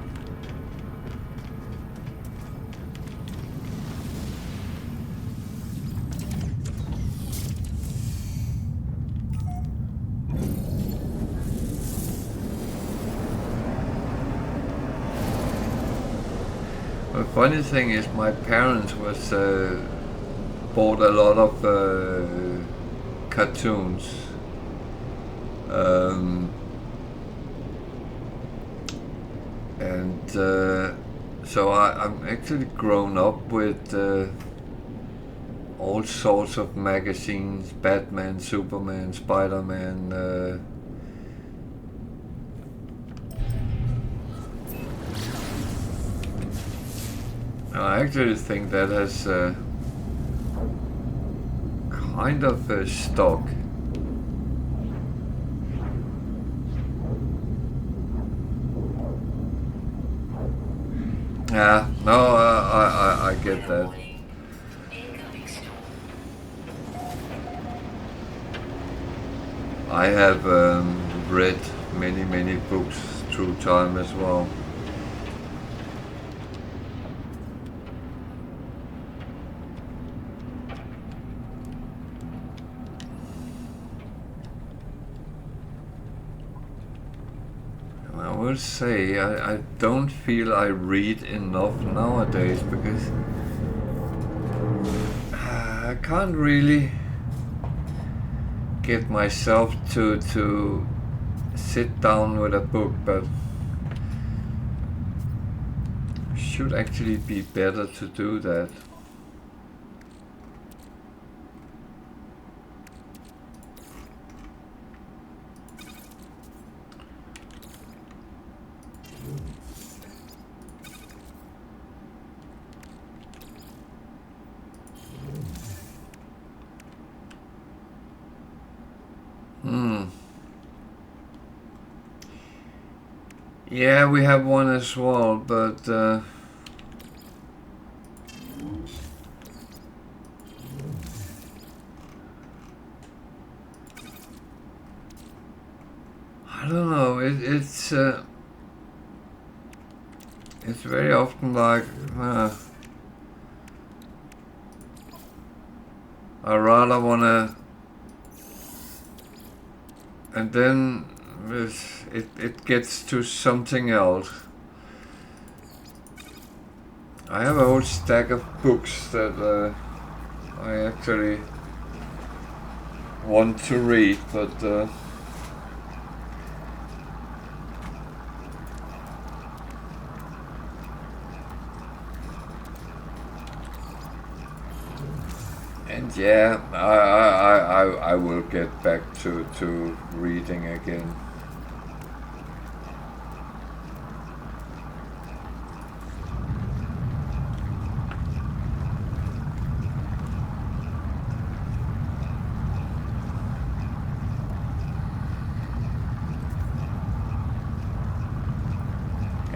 The funny thing is, my parents bought a lot of cartoons. So I'm actually grown up with all sorts of magazines: Batman, Superman, Spider-Man. I actually think that has kind of stuck. Yeah, no, I get that. I have read many books through time as well. I will say I don't feel I read enough nowadays because I can't really get myself to sit down with a book, but should actually be better to do that. Yeah, we have one as well, but I don't know. It's very often like I rather wanna, and then it gets to something else. I have a whole stack of books that I actually want to read, but and yeah, I will get back to reading again.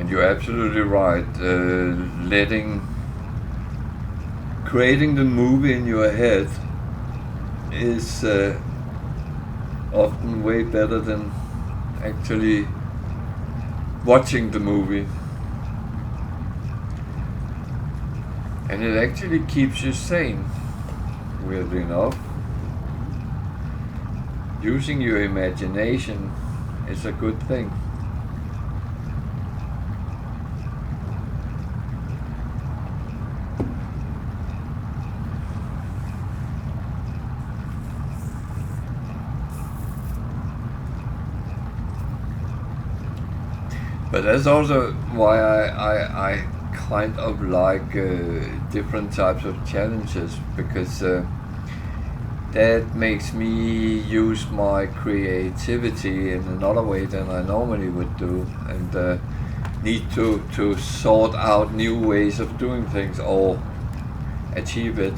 And you're absolutely right. Creating the movie in your head is often way better than actually watching the movie. And it actually keeps you sane, weirdly enough. Using your imagination is a good thing. But that's also why I kind of like different types of challenges, because that makes me use my creativity in another way than I normally would do, and need to sort out new ways of doing things or achieve it.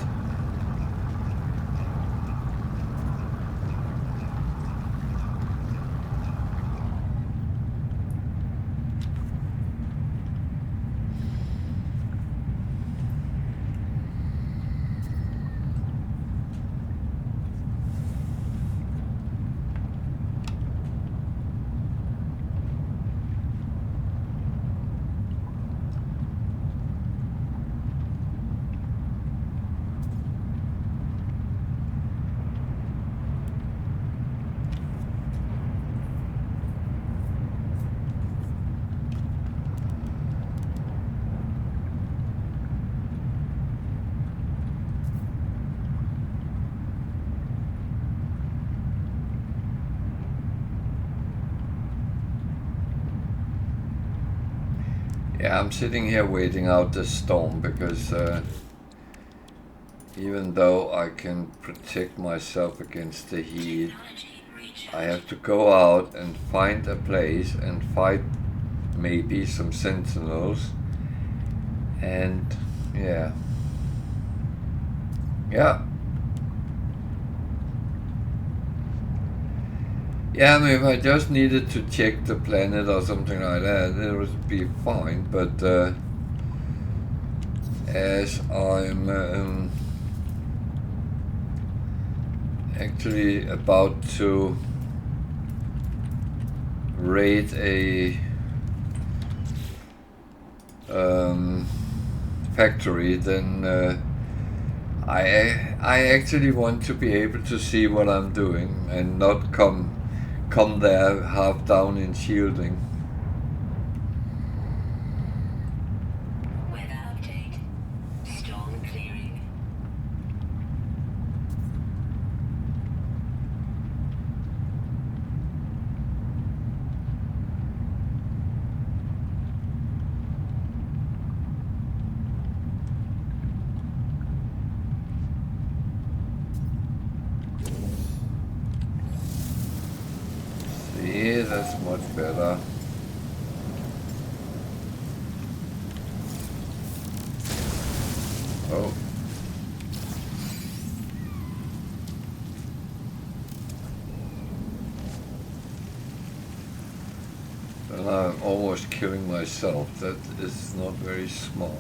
Yeah, I'm sitting here waiting out the storm because even though I can protect myself against the heat, I have to go out and find a place and fight maybe some sentinels. And yeah. Yeah. Yeah, I mean, if I just needed to check the planet or something like that, it would be fine. But as I'm actually about to raid a factory, then I actually want to be able to see what I'm doing and not come there half down in shielding. Weather update. Storm clearing. See, that's much better. Oh. And I'm almost killing myself. That is not very smart.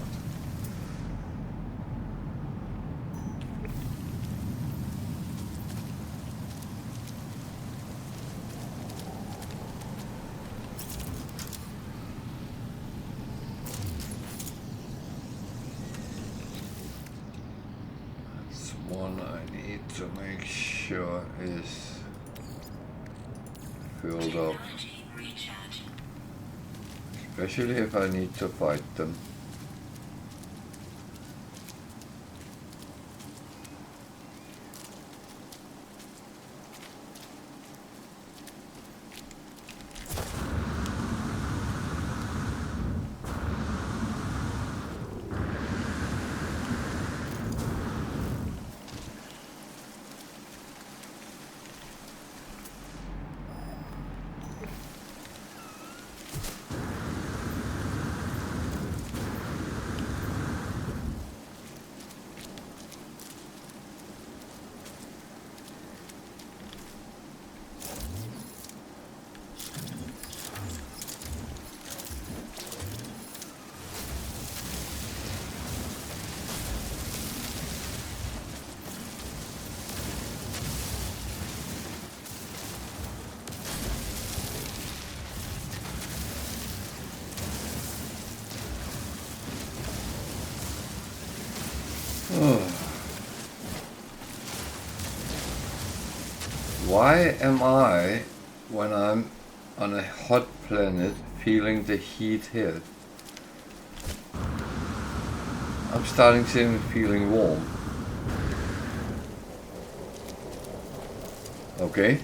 That's one I need to make sure is filled up. Technology recharge. Especially if I need to fight them. Why am I, when I'm on a hot planet, feeling the heat here? I'm starting to feeling warm. Okay.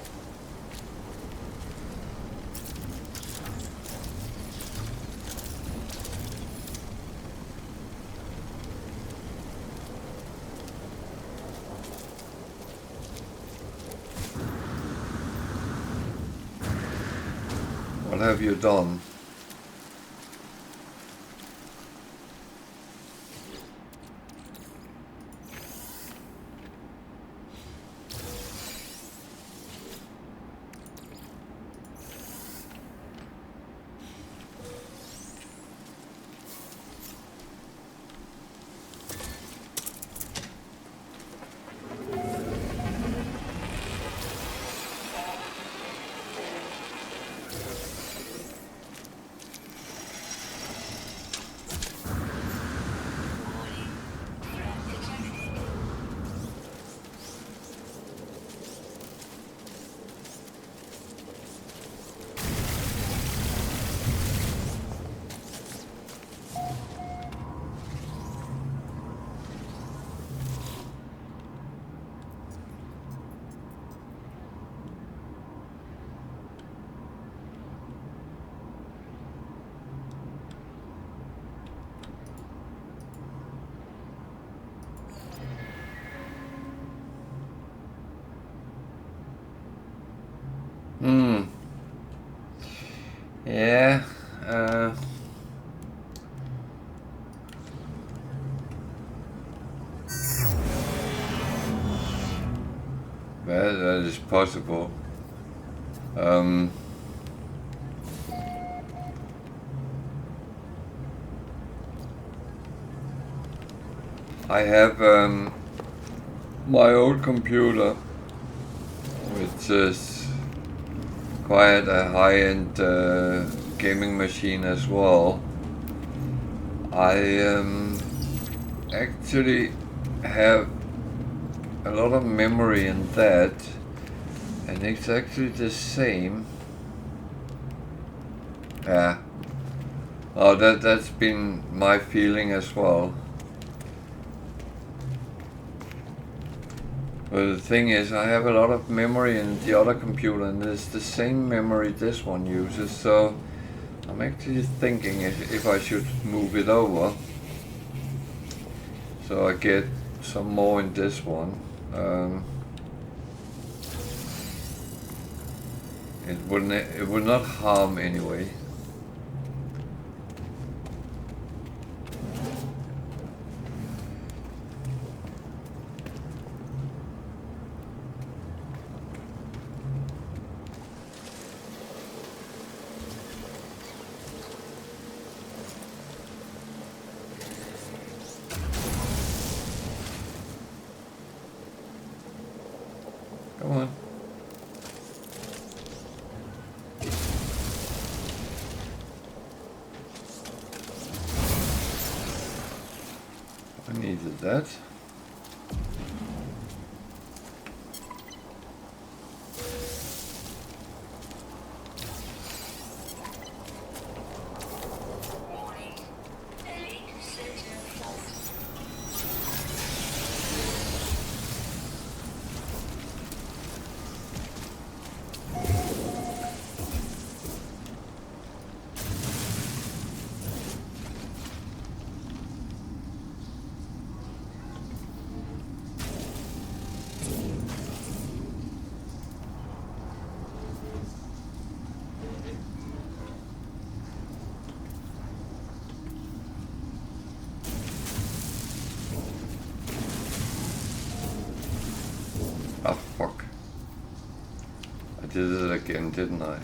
What have you done? Yeah. Well, that is possible. I have my old computer, which is quite a high-end gaming machine as well. I actually have a lot of memory in that, and it's actually the same. Yeah. Oh, that's been my feeling as well. But the thing is, I have a lot of memory in the other computer, and it's the same memory this one uses, so I'm actually thinking if I should move it over, so I get some more in this one. It would not harm anyway. Come on. I needed that. Ah, fuck. I did it again, didn't I?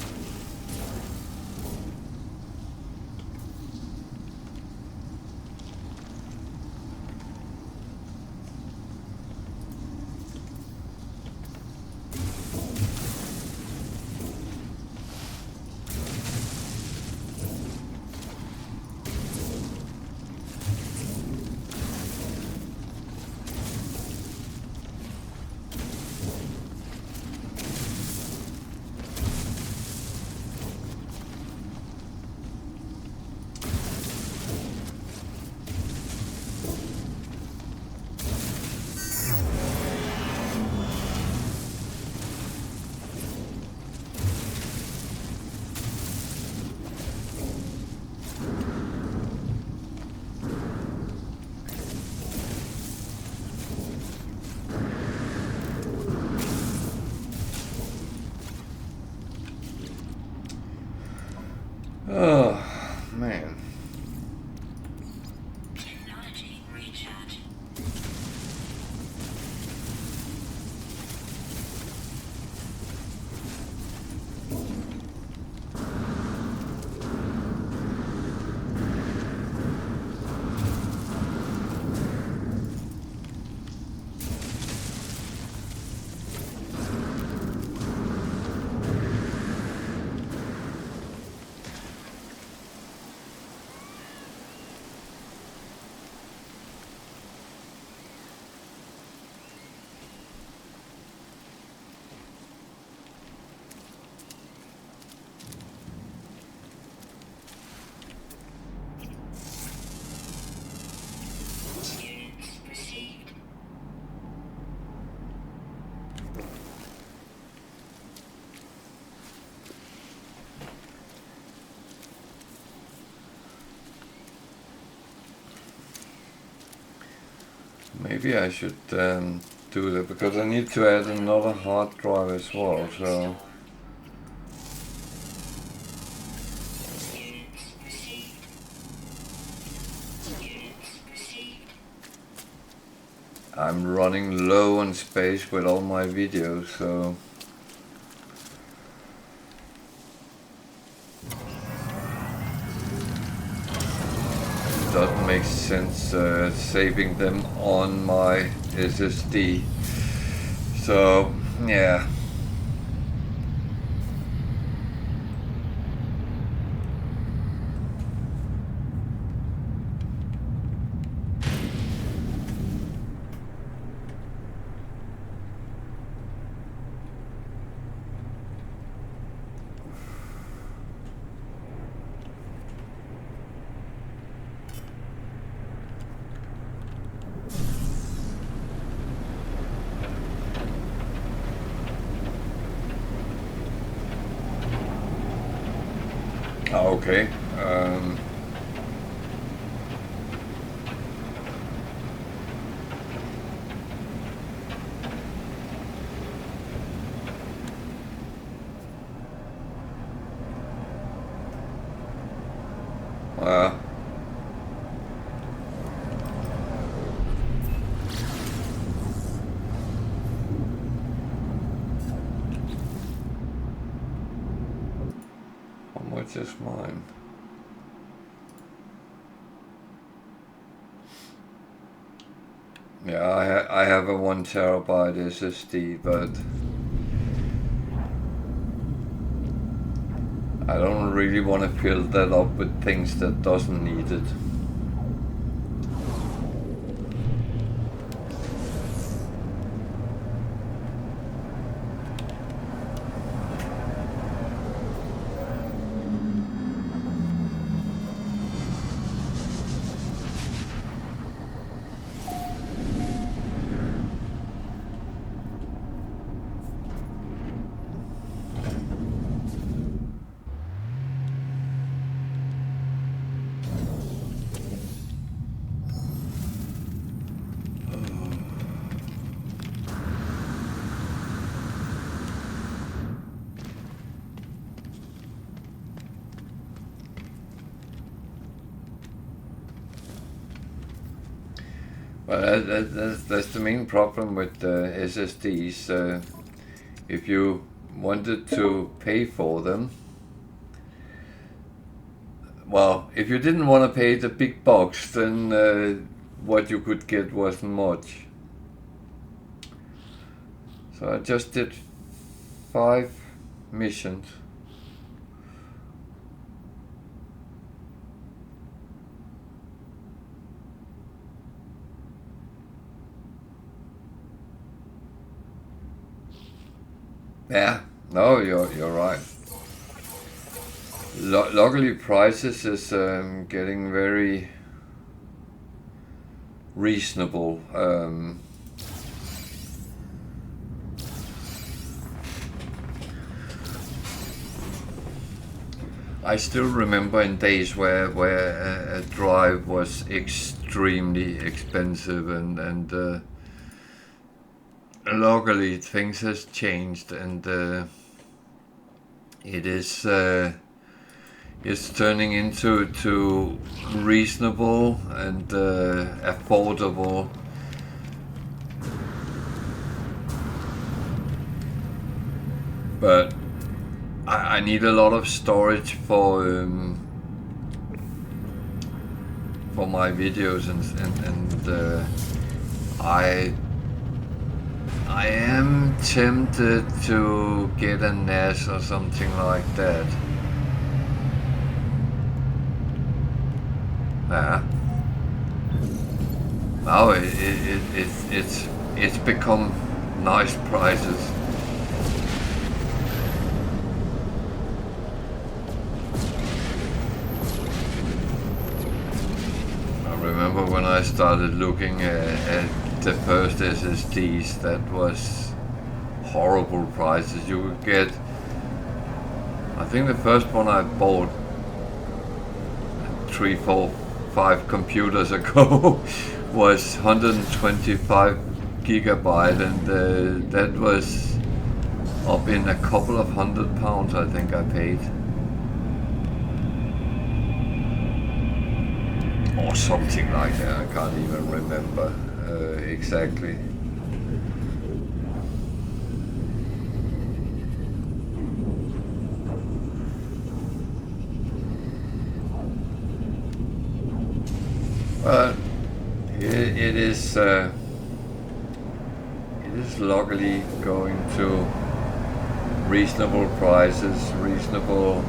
Oh, man. Technology recharge. Units received. Maybe I should do that, because I need to add another hard drive as well, so... Units received. Units received. I'm running low on space with all my videos, so... It doesn't make sense saving them on my SSD. So, yeah. Okay. Well, how much is mine? Yeah, I have a 1 terabyte SSD, but I don't really want to fill that up with things that doesn't need it. Well, that's the main problem with SSDs. If you wanted to pay for them, well, if you didn't want to pay the big bucks, then what you could get wasn't much. So I just did 5 missions. Yeah, no, you're right. Luckily, prices is getting very reasonable. I still remember in days where a drive was extremely expensive, and luckily things has changed, and it is it's turning into reasonable and affordable. But I need a lot of storage for my videos, and I am tempted to get a NAS or something like that. Yeah. Now it's become nice prices. I remember when I started looking at the first SSDs, that was horrible prices. You would get, I think the first one I bought 3, 4, 5 computers ago was 125 gigabyte, and that was up in a couple of £100 I think I paid. Or something like that, I can't even remember exactly. But it is luckily going to reasonable prices, reasonable.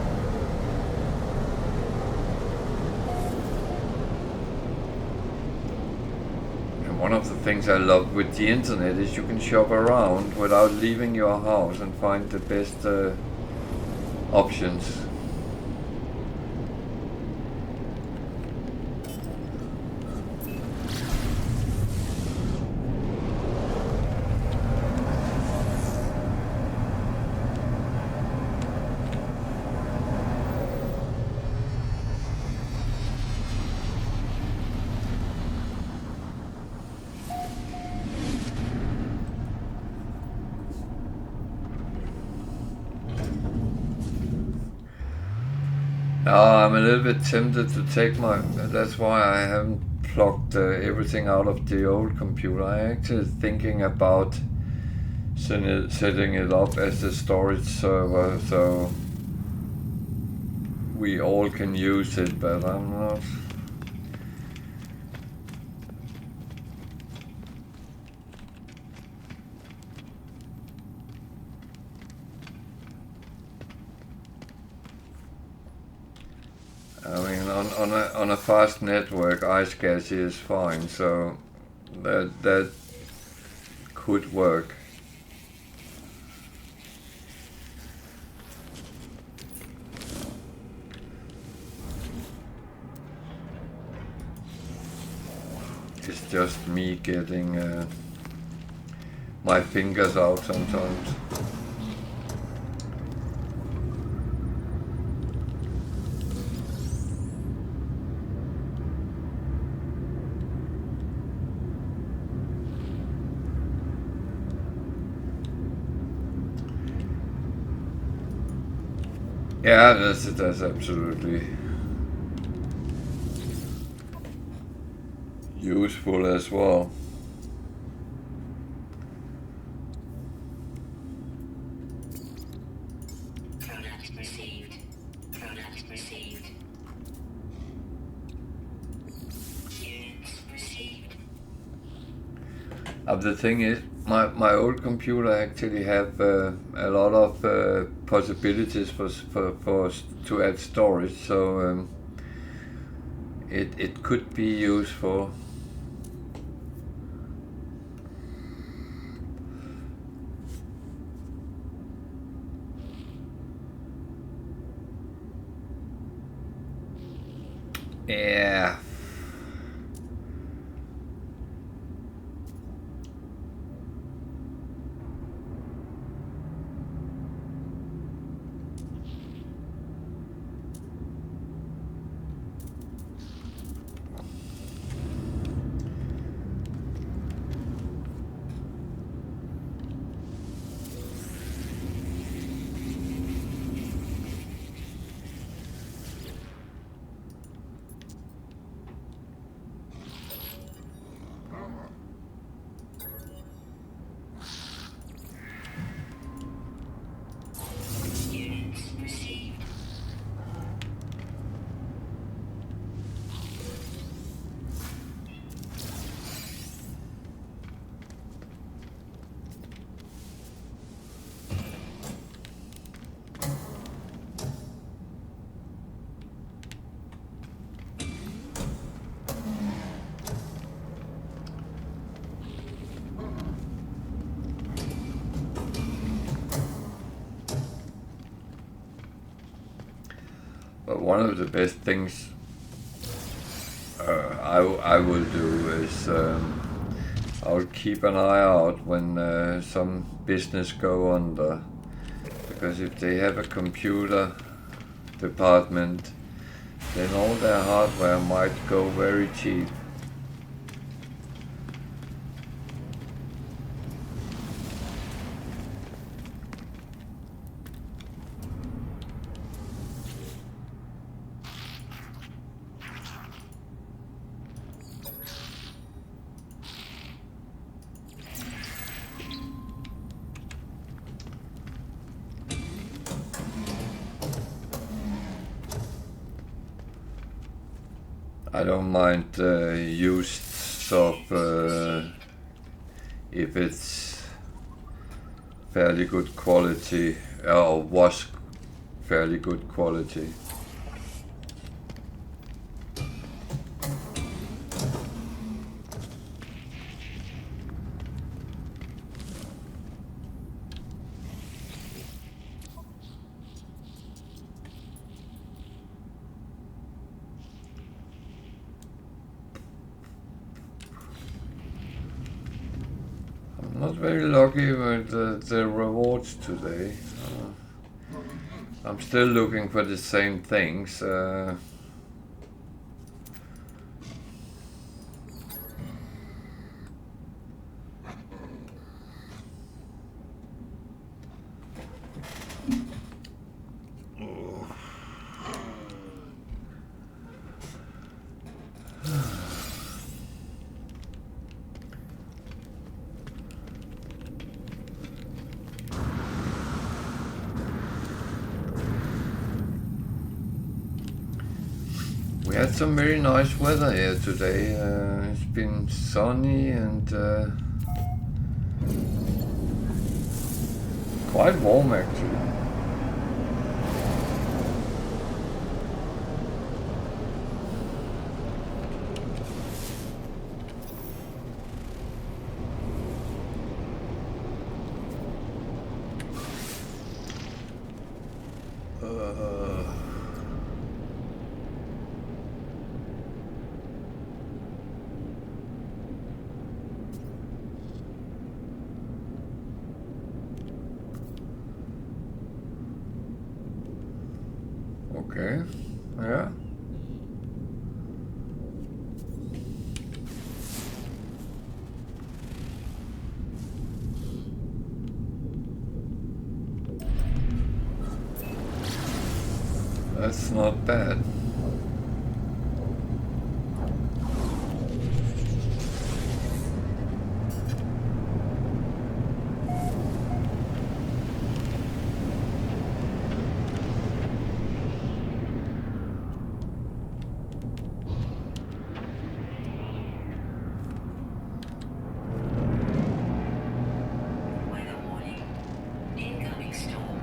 And one of the things I love with the internet is you can shop around without leaving your house and find the best options. I'm a little bit tempted to take that's why I haven't plugged everything out of the old computer. I'm actually thinking about setting it up as a storage server so we all can use it, but I'm not. I mean, on a fast network, iSCSI is fine, so that could work. It's just me getting my fingers out sometimes. Yeah, that's absolutely useful as well. Product received. Product received. Units received. The thing is, my old computer actually have a lot of possibilities for to add storage, so it could be useful. Yeah. one of the best things I will do is I'll keep an eye out when some business go under, because if they have a computer department, then all their hardware might go very cheap. I don't mind used stuff if it's fairly good quality, or was fairly good quality. Not very lucky with the rewards today. I'm still looking for the same things. We had some very nice weather here today. It's been sunny and quite warm actually. Okay, yeah. That's not bad. Weather warning. Incoming storm.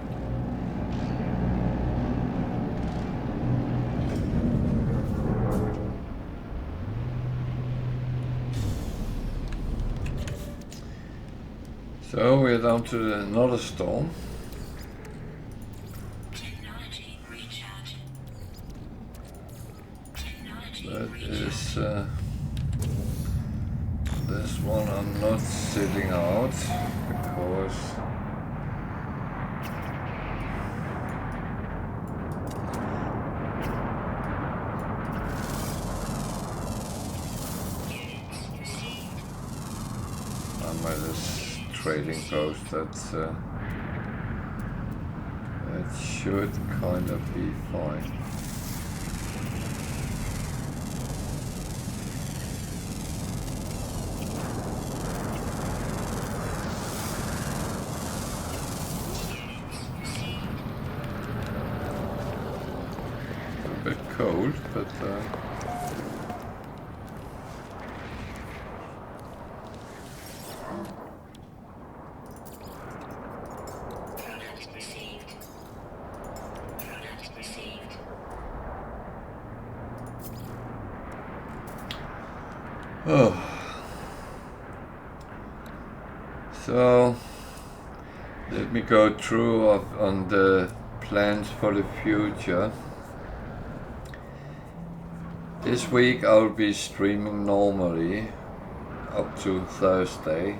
So we're down to another storm. Technology recharge. Technology That recharge. is this one I'm not sitting out because Units received. I'm at this trading post. That should kind of be fine. A bit cold, but Product received. Product received. oh. So let me go through on the plans for the future. This week I'll be streaming normally up to Thursday.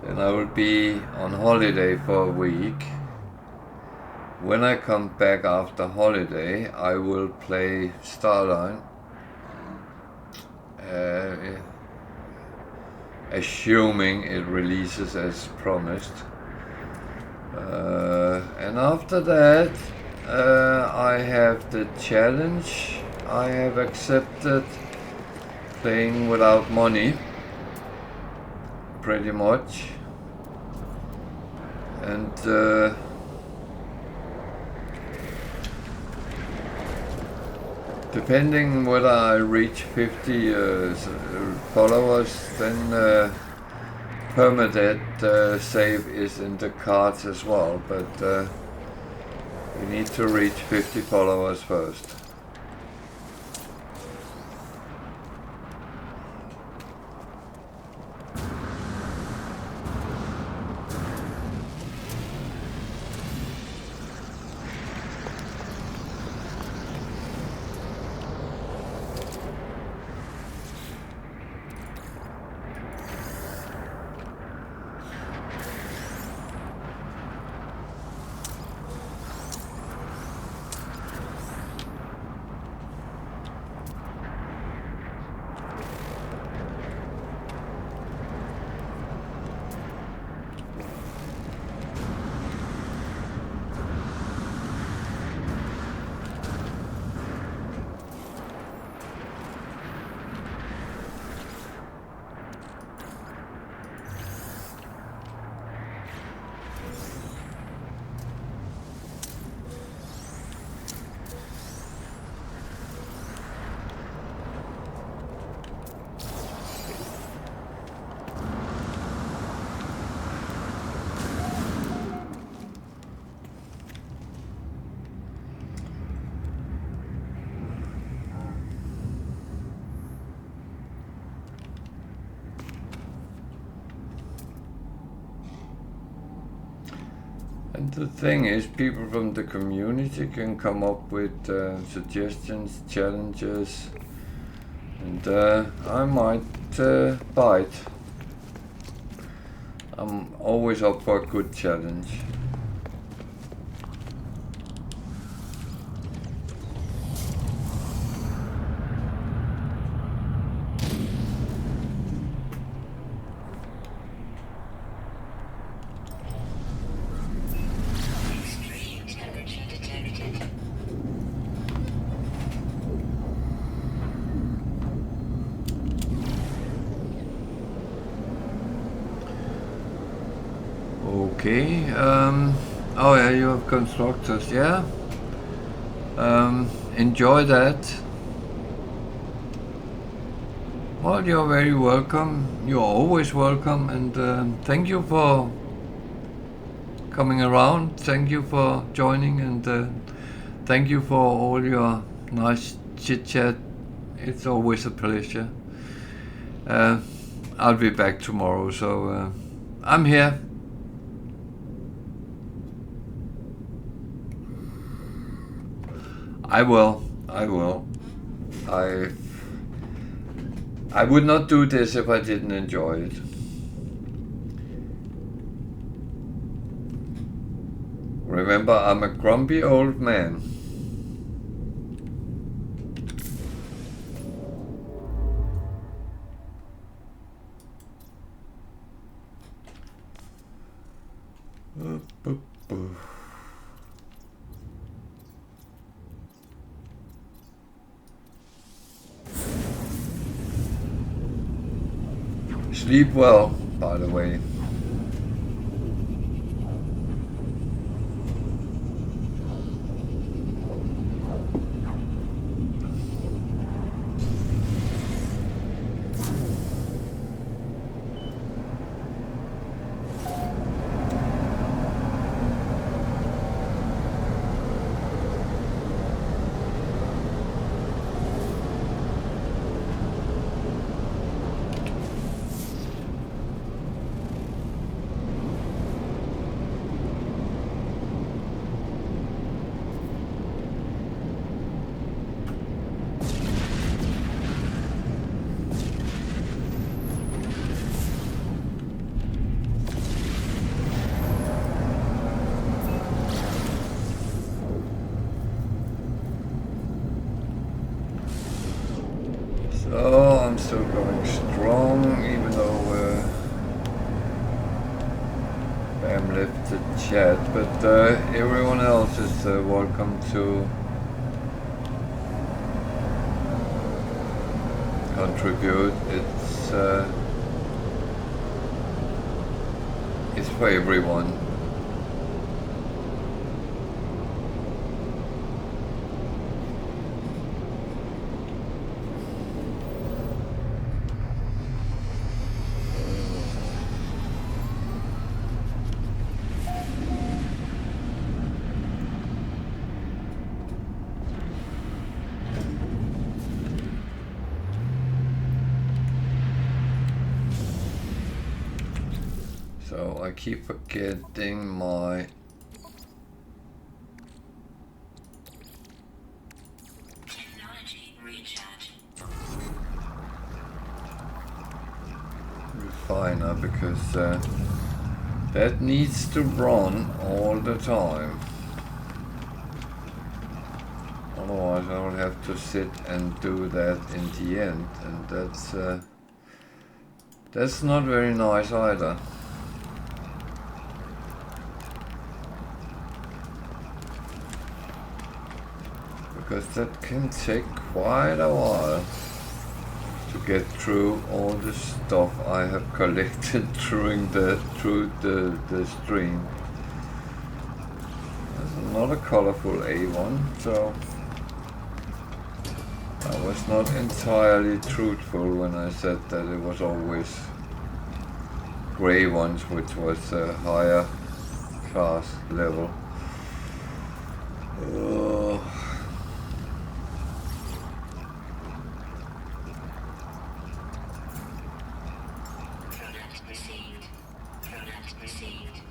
Then I will be on holiday for a week. When I come back after holiday, I will play Starline. Assuming it releases as promised. And after that, I have the challenge I have accepted, playing without money, pretty much. And depending whether I reach 50 followers, then permadeath save is in the cards as well, but we need to reach 50 followers first. And the thing is, people from the community can come up with suggestions, challenges, and I might bite. I'm always up for a good challenge. Extreme temperature detected. Okay, oh yeah, you have constructors, yeah? Enjoy that. Well, you're very welcome. You're always welcome, and thank you for coming around. Thank you for joining, and thank you for all your nice chit-chat. It's always a pleasure. I'll be back tomorrow, so I'm here. I will. I would not do this if I didn't enjoy it. Remember, I'm a grumpy old man. Sleep well, by the way. So I'm still going strong, even though Bam left the chat, but everyone else is welcome to contribute. It's for everyone. So I keep forgetting my Technology recharge. refiner because that needs to run all the time. Otherwise I will have to sit and do that in the end, and that's not very nice either. Because that can take quite a while to get through all the stuff I have collected through the stream. There's another colorful A1, so I was not entirely truthful when I said that it was always gray ones, which was a higher class level. Product received. Product received.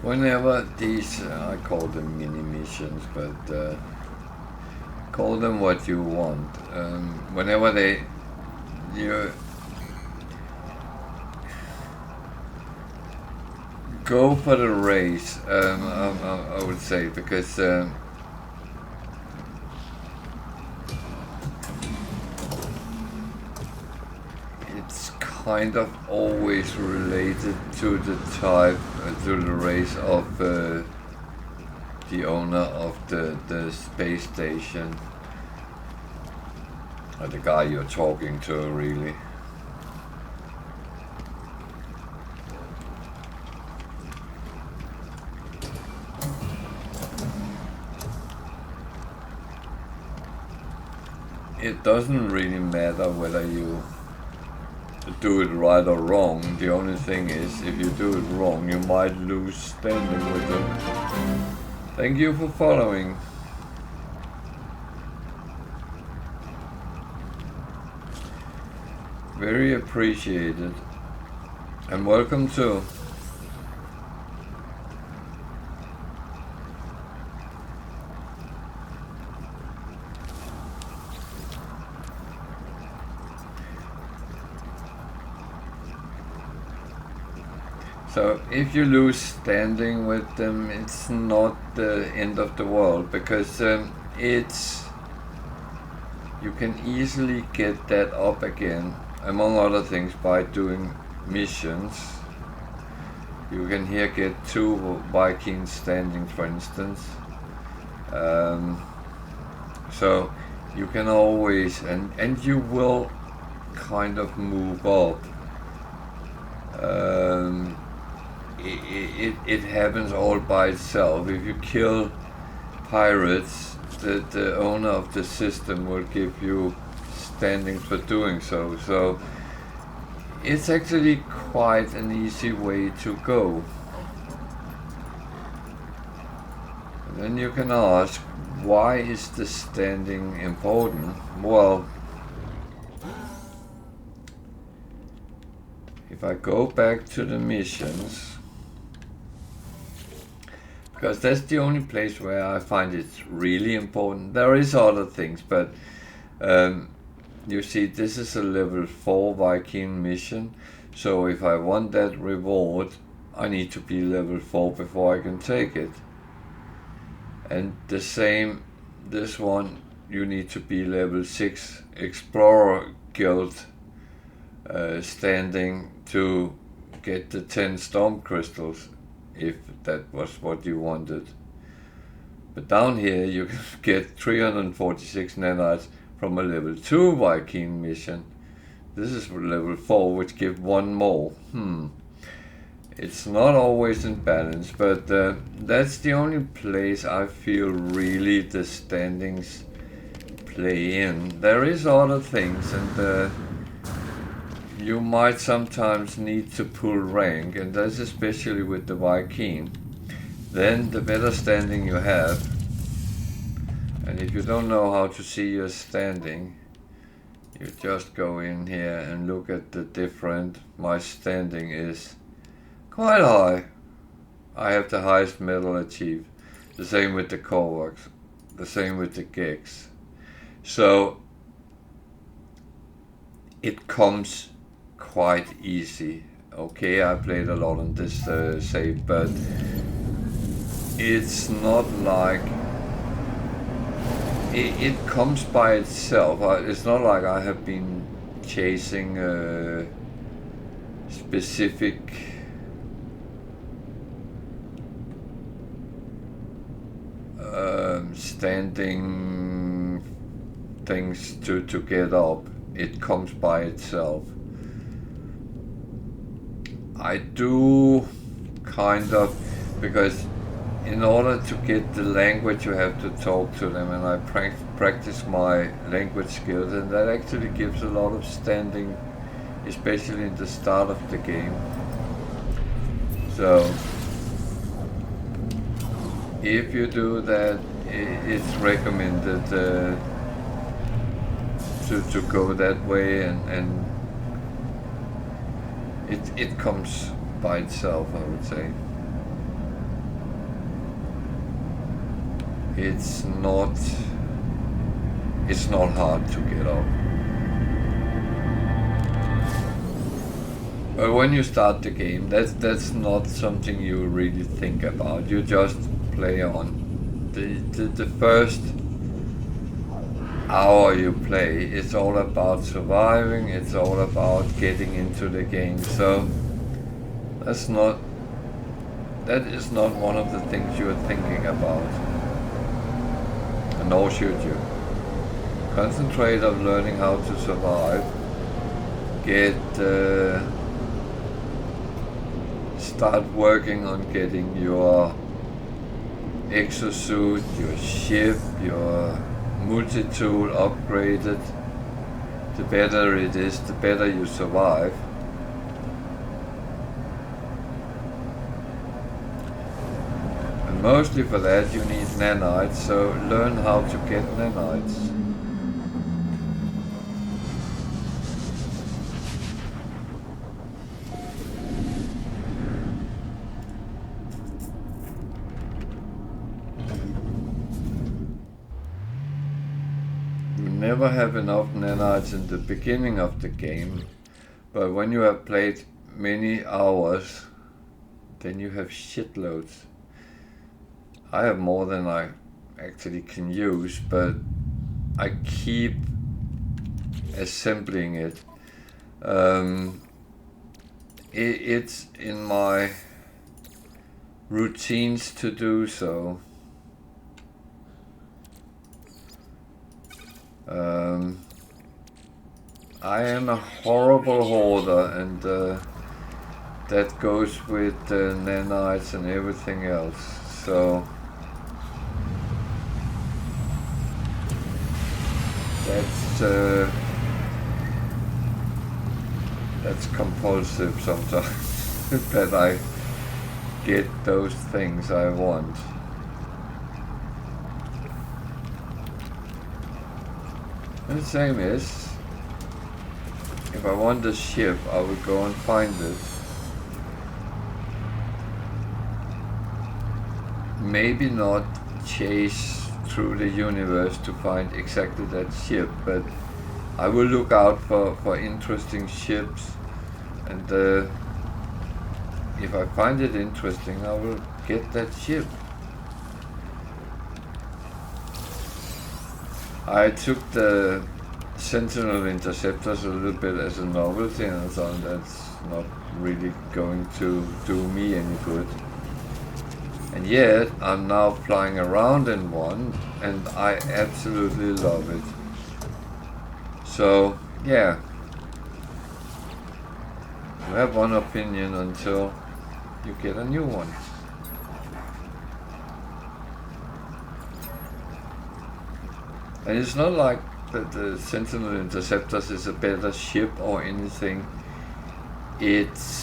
Whenever these, I call them mini missions, but call them what you want. Whenever you go for the race, I would say, because it's kind of always related to the type, to the race of the owner of the space station, or the guy you're talking to, really. It doesn't really matter whether you do it right or wrong. The only thing is, if you do it wrong, you might lose standing with them. Thank you for following. Very appreciated. And welcome too. So if you lose standing with them, it's not the end of the world, because you can easily get that up again among other things, by doing missions. You can here get 2 Viking standings, for instance. So you can always, and you will kind of move up. It happens all by itself. If you kill pirates, the owner of the system will give you standings for doing so. So it's actually quite an easy way to go. And then you can ask, why is the standing important? Well, if I go back to the missions, because that's the only place where I find it really important. There is other things, but you see, this is a level 4 Viking mission, so if I want that reward, I need to be level 4 before I can take it. And the same, this one, you need to be level 6 Explorer Guild standing to get the 10 Storm Crystals, if that was what you wanted. But down here you can get 346 nanites from a level 2 Viking mission. This is level 4, which give 1 more. It's not always in balance, but that's the only place I feel really the standings play in. There is other things, and you might sometimes need to pull rank, and that's especially with the Viking. Then the better standing you have, and if you don't know how to see your standing, you just go in here and look at the different. My standing is quite high. I have the highest medal achieved. The same with the Korvax, the same with the gigs. So it comes quite easy. Okay, I played a lot on this save, but it's not like it comes by itself. It's not like I have been chasing a specific standing things to get up. It comes by itself. I do kind of, because in order to get the language you have to talk to them, and I practice my language skills, and that actually gives a lot of standing, especially in the start of the game. So if you do that, it's recommended to go that way, and it comes by itself, I would say. It's not hard to get up. But when you start the game, that's not something you really think about. You just play on. The first hour you play, it's all about surviving, it's all about getting into the game. So that is not one of the things you're thinking about. And nor should you. Concentrate on learning how to survive. Start working on getting your exosuit, your ship, your multi-tool upgraded. The better it is, the better you survive. And mostly for that you need nanites, so learn how to get nanites. Never have enough nanites in the beginning of the game, but when you have played many hours, then you have shitloads. I have more than I actually can use, but I keep assembling it. It's in my routines to do so. I am a horrible hoarder, and that goes with nanites and everything else. So that's compulsive sometimes that I get those things I want. And the same is, if I want a ship, I would go and find it. Maybe not chase through the universe to find exactly that ship, but I will look out for interesting ships, and if I find it interesting, I will get that ship. I took the Sentinel Interceptors a little bit as a novelty, and I thought that's not really going to do me any good. And yet, I'm now flying around in one, and I absolutely love it. So, yeah. You have one opinion until you get a new one. And it's not like that the Sentinel Interceptors is a better ship or anything. It's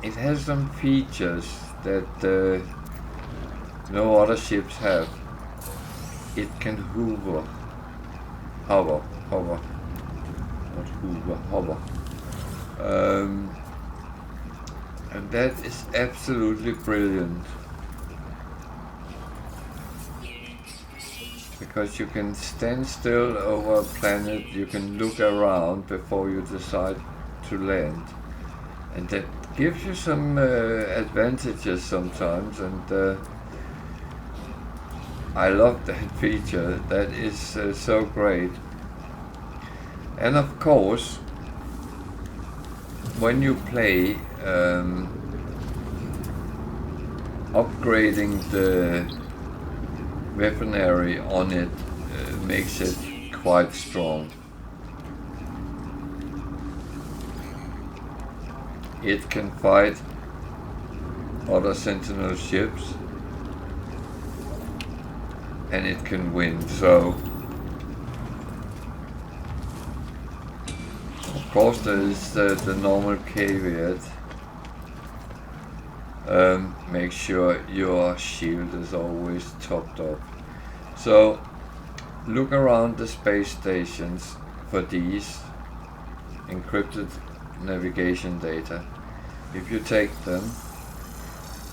it has some features that no other ships have. It can hover, not hover. And that is absolutely brilliant. Because you can stand still over a planet, you can look around before you decide to land. And that gives you some advantages sometimes, and I love that feature. That is so great. And of course, when you play, upgrading the weaponry on it makes it quite strong. It can fight other Sentinel ships, and it can win. So of course there is the normal caveat. Make sure your shield is always topped up. So look around the space stations for these encrypted navigation data. If you take them,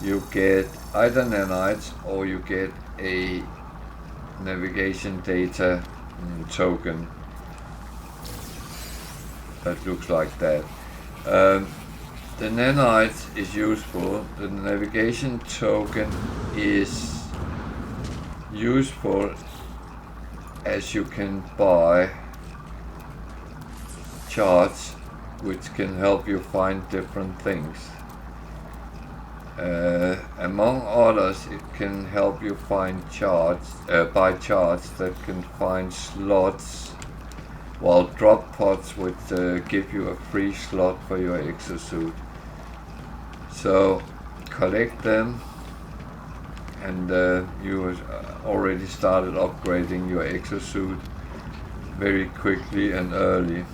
you get either nanites or you get a navigation data token that looks like that. The nanite is useful. The navigation token is useful as you can buy charts which can help you find different things. Among others, it can help you find buy charts that can find slots, while drop pods would give you a free slot for your exosuit. So collect them, and you already started upgrading your exosuit very quickly and early.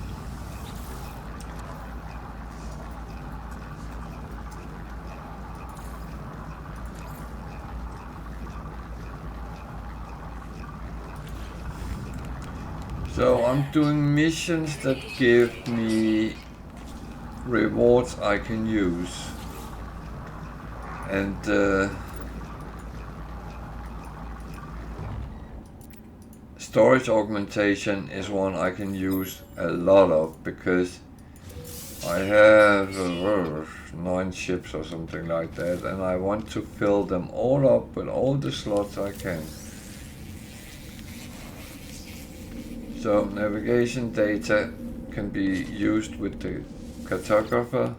So I'm doing missions that give me rewards I can use, and storage augmentation is one I can use a lot of, because I have 9 ships or something like that, and I want to fill them all up with all the slots I can. So navigation data can be used with the cartographer,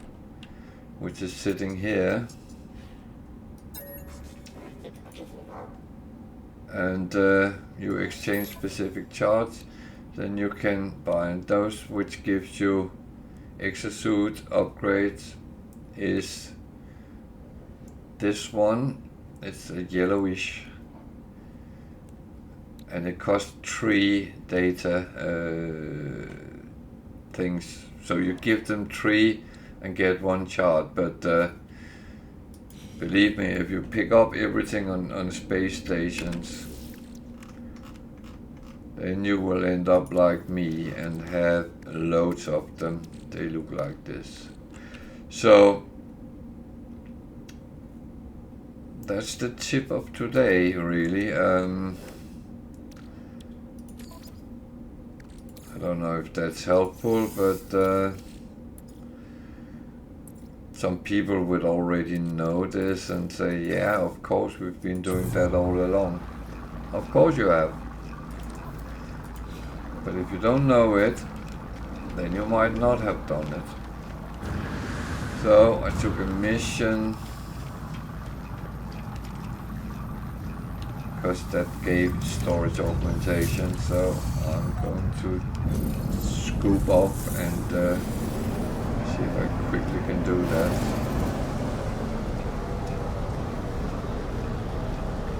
which is sitting here, and you exchange specific charts. Then you can bind those, which gives you exosuit upgrades. Is this one? It's a yellowish, and it costs 3 data things. So you give them 3 and get 1 chart, but believe me, if you pick up everything on space stations, then you will end up like me and have loads of them. They look like this. So that's the tip of today, really. I don't know if that's helpful, but some people would already know this and say, yeah, of course, we've been doing that all along. Of course you have. But if you don't know it, then you might not have done it. So I took a mission because that gave storage augmentation, so I'm going to scoop off and see if I quickly can do that.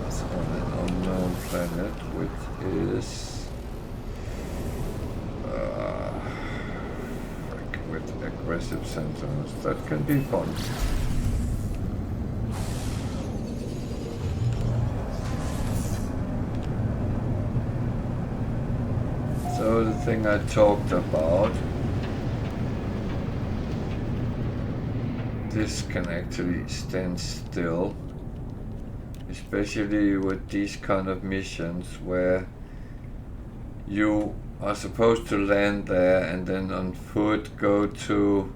It's on an unknown planet, which is with aggressive sentinels. That can be fun. So the thing I talked about, this can actually stand still, especially with these kind of missions where you are supposed to land there and then on foot go to,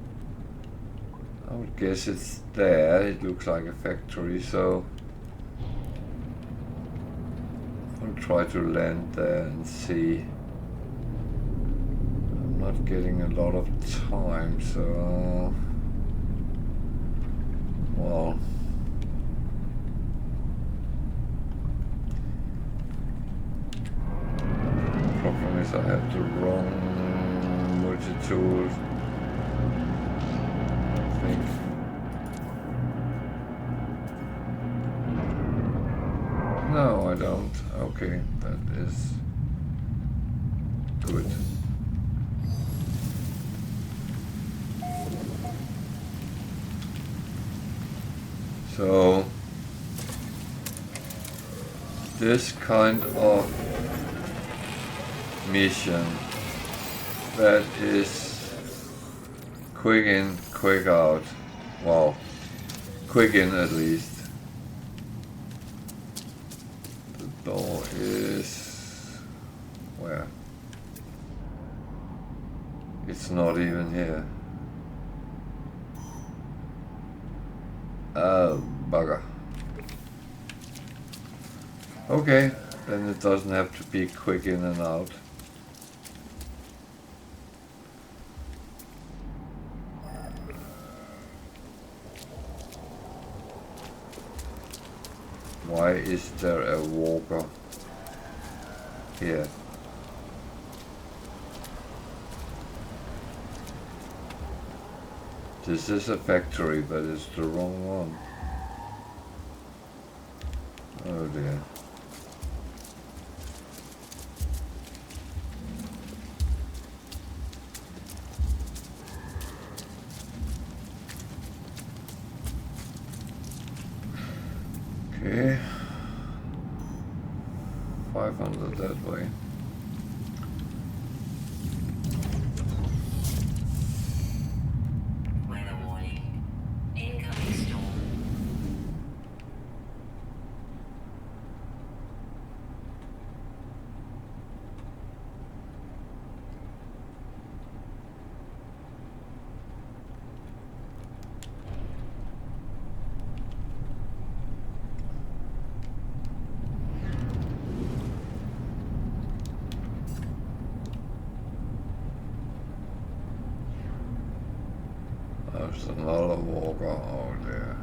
I would guess it's there, it looks like a factory, so I'll try to land there and see. I'm not getting a lot of time, so well, problem is I have the wrong multi-tool, I think. No, I don't. Okay, that is good. So this kind of mission that is quick in, quick out. Well, quick in at least. The door is where? It's not even here. Oh, bugger. Okay, then it doesn't have to be quick in and out. Why is there a walker here? This is a factory, but it's the wrong one. Oh dear. Okay. 500 that way. Weather warning. Incoming storm. There's another walker out there.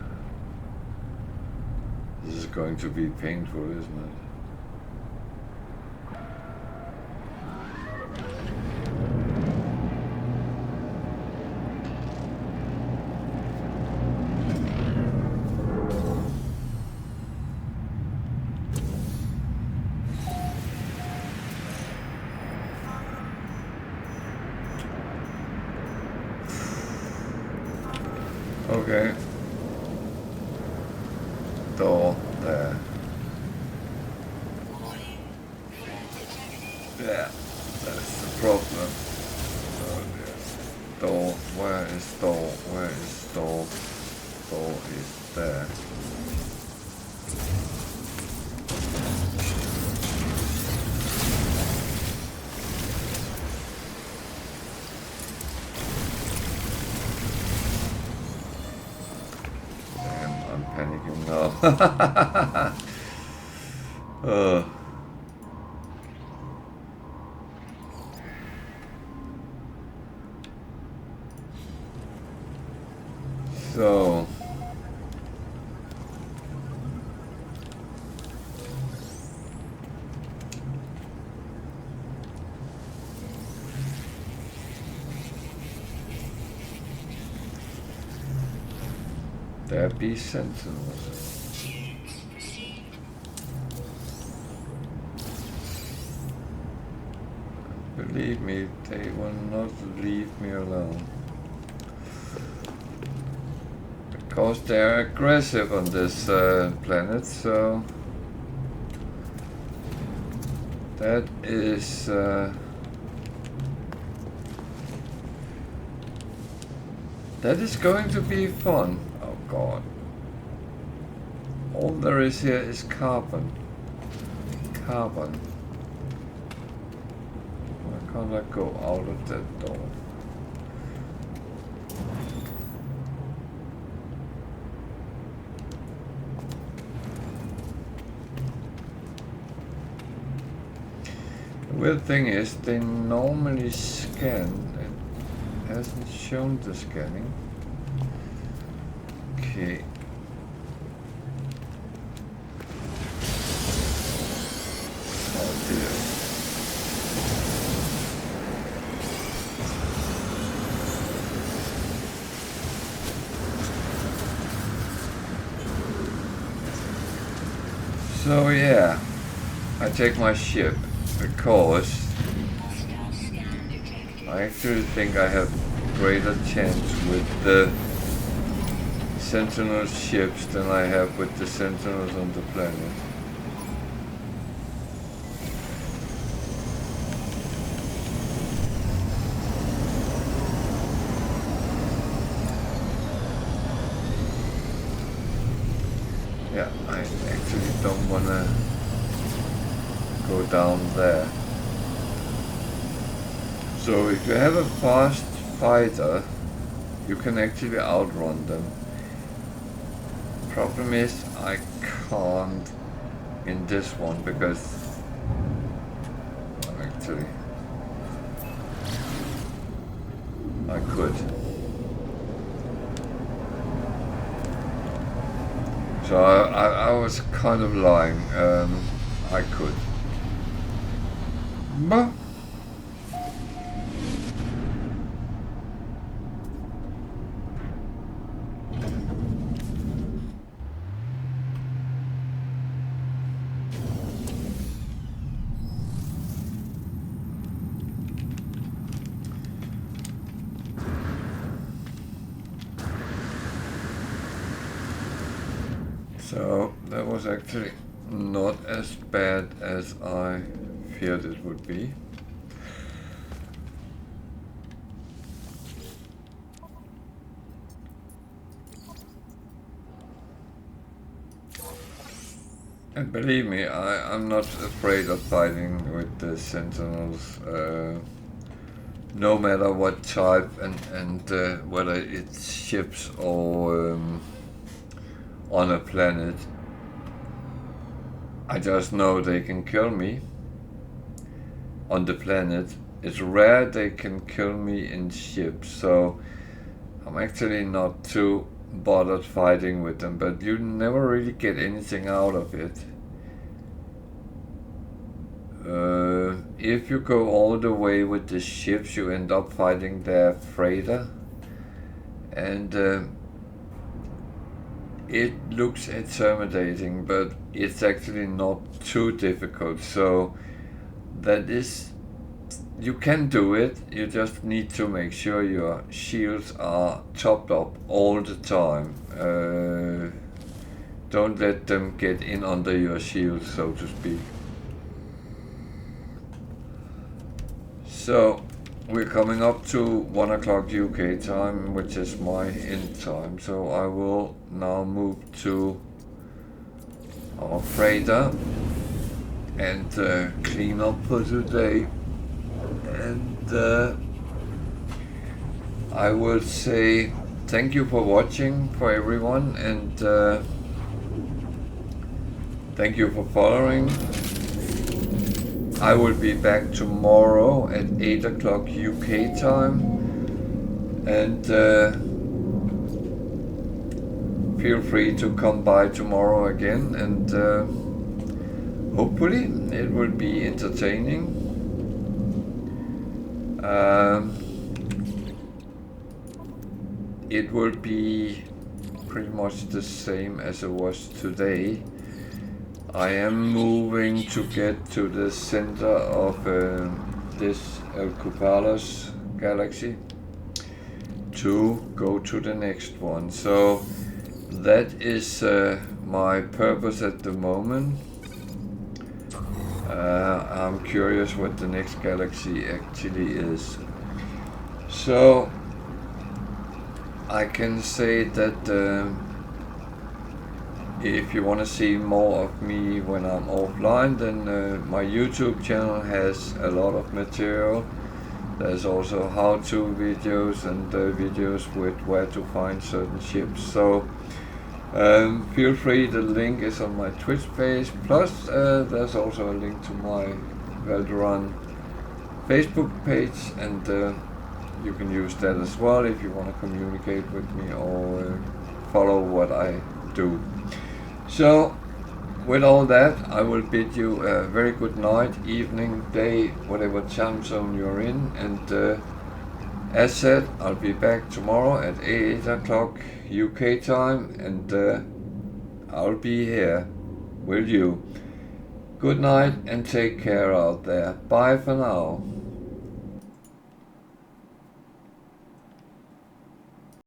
This is going to be painful, isn't it? Okay. Door there. Yeah, that's the problem. Oh dear. Door, where is door? Where is door? Door is there. I'm panicking now. So there be sentinels. Believe me, they will not leave me alone. Because they're aggressive on this planet, so that is going to be fun. Oh god. All there is here is carbon. Carbon. Why can't I go out of that door? The weird thing is, they normally scan. It hasn't shown the scanning. Okay. Oh dear. So yeah, I take my ship because I actually think I have greater chance with the Sentinel ships than I have with the Sentinels on the planet. Yeah, I actually don't want to go down there. So if you have a fast fighter, you can actually outrun them. Problem is, I can't in this one because actually I could. So I was kind of lying. I could. But so that was actually not as bad as I feared it would be. And believe me, I'm not afraid of fighting with the Sentinels, no matter what type and whether it's ships or on a planet. I just know they can kill me on the planet. It's rare they can kill me in ships, so I'm actually not too bothered fighting with them, but you never really get anything out of it. If you go all the way with the ships, you end up fighting their freighter, and it looks intimidating, but it's actually not too difficult. So that is, you can do it. You just need to make sure your shields are topped up all the time. Don't let them get in under your shield, so to speak. So we're coming up to 1 o'clock UK time, which is my end time. So I will now move to our freighter and clean up for today. And I will say thank you for watching, for everyone, and thank you for following. I will be back tomorrow at 8 o'clock UK time, and feel free to come by tomorrow again, and hopefully it will be entertaining. It will be pretty much the same as it was today. I am moving to get to the center of this Elkupalos galaxy to go to the next one. So that is my purpose at the moment. I'm curious what the next galaxy actually is. So I can say that if you want to see more of me when I'm offline, then my YouTube channel has a lot of material. There's also how-to videos and videos with where to find certain ships. So feel free, the link is on my Twitch page. Plus there's also a link to my Valderan Facebook page, and you can use that as well if you want to communicate with me or follow what I do. So with all that, I will bid you a very good night, evening, day, whatever time zone you're in, and as said, I'll be back tomorrow at 8 o'clock UK time, and I'll be here with you. Good night and take care out there. Bye for now.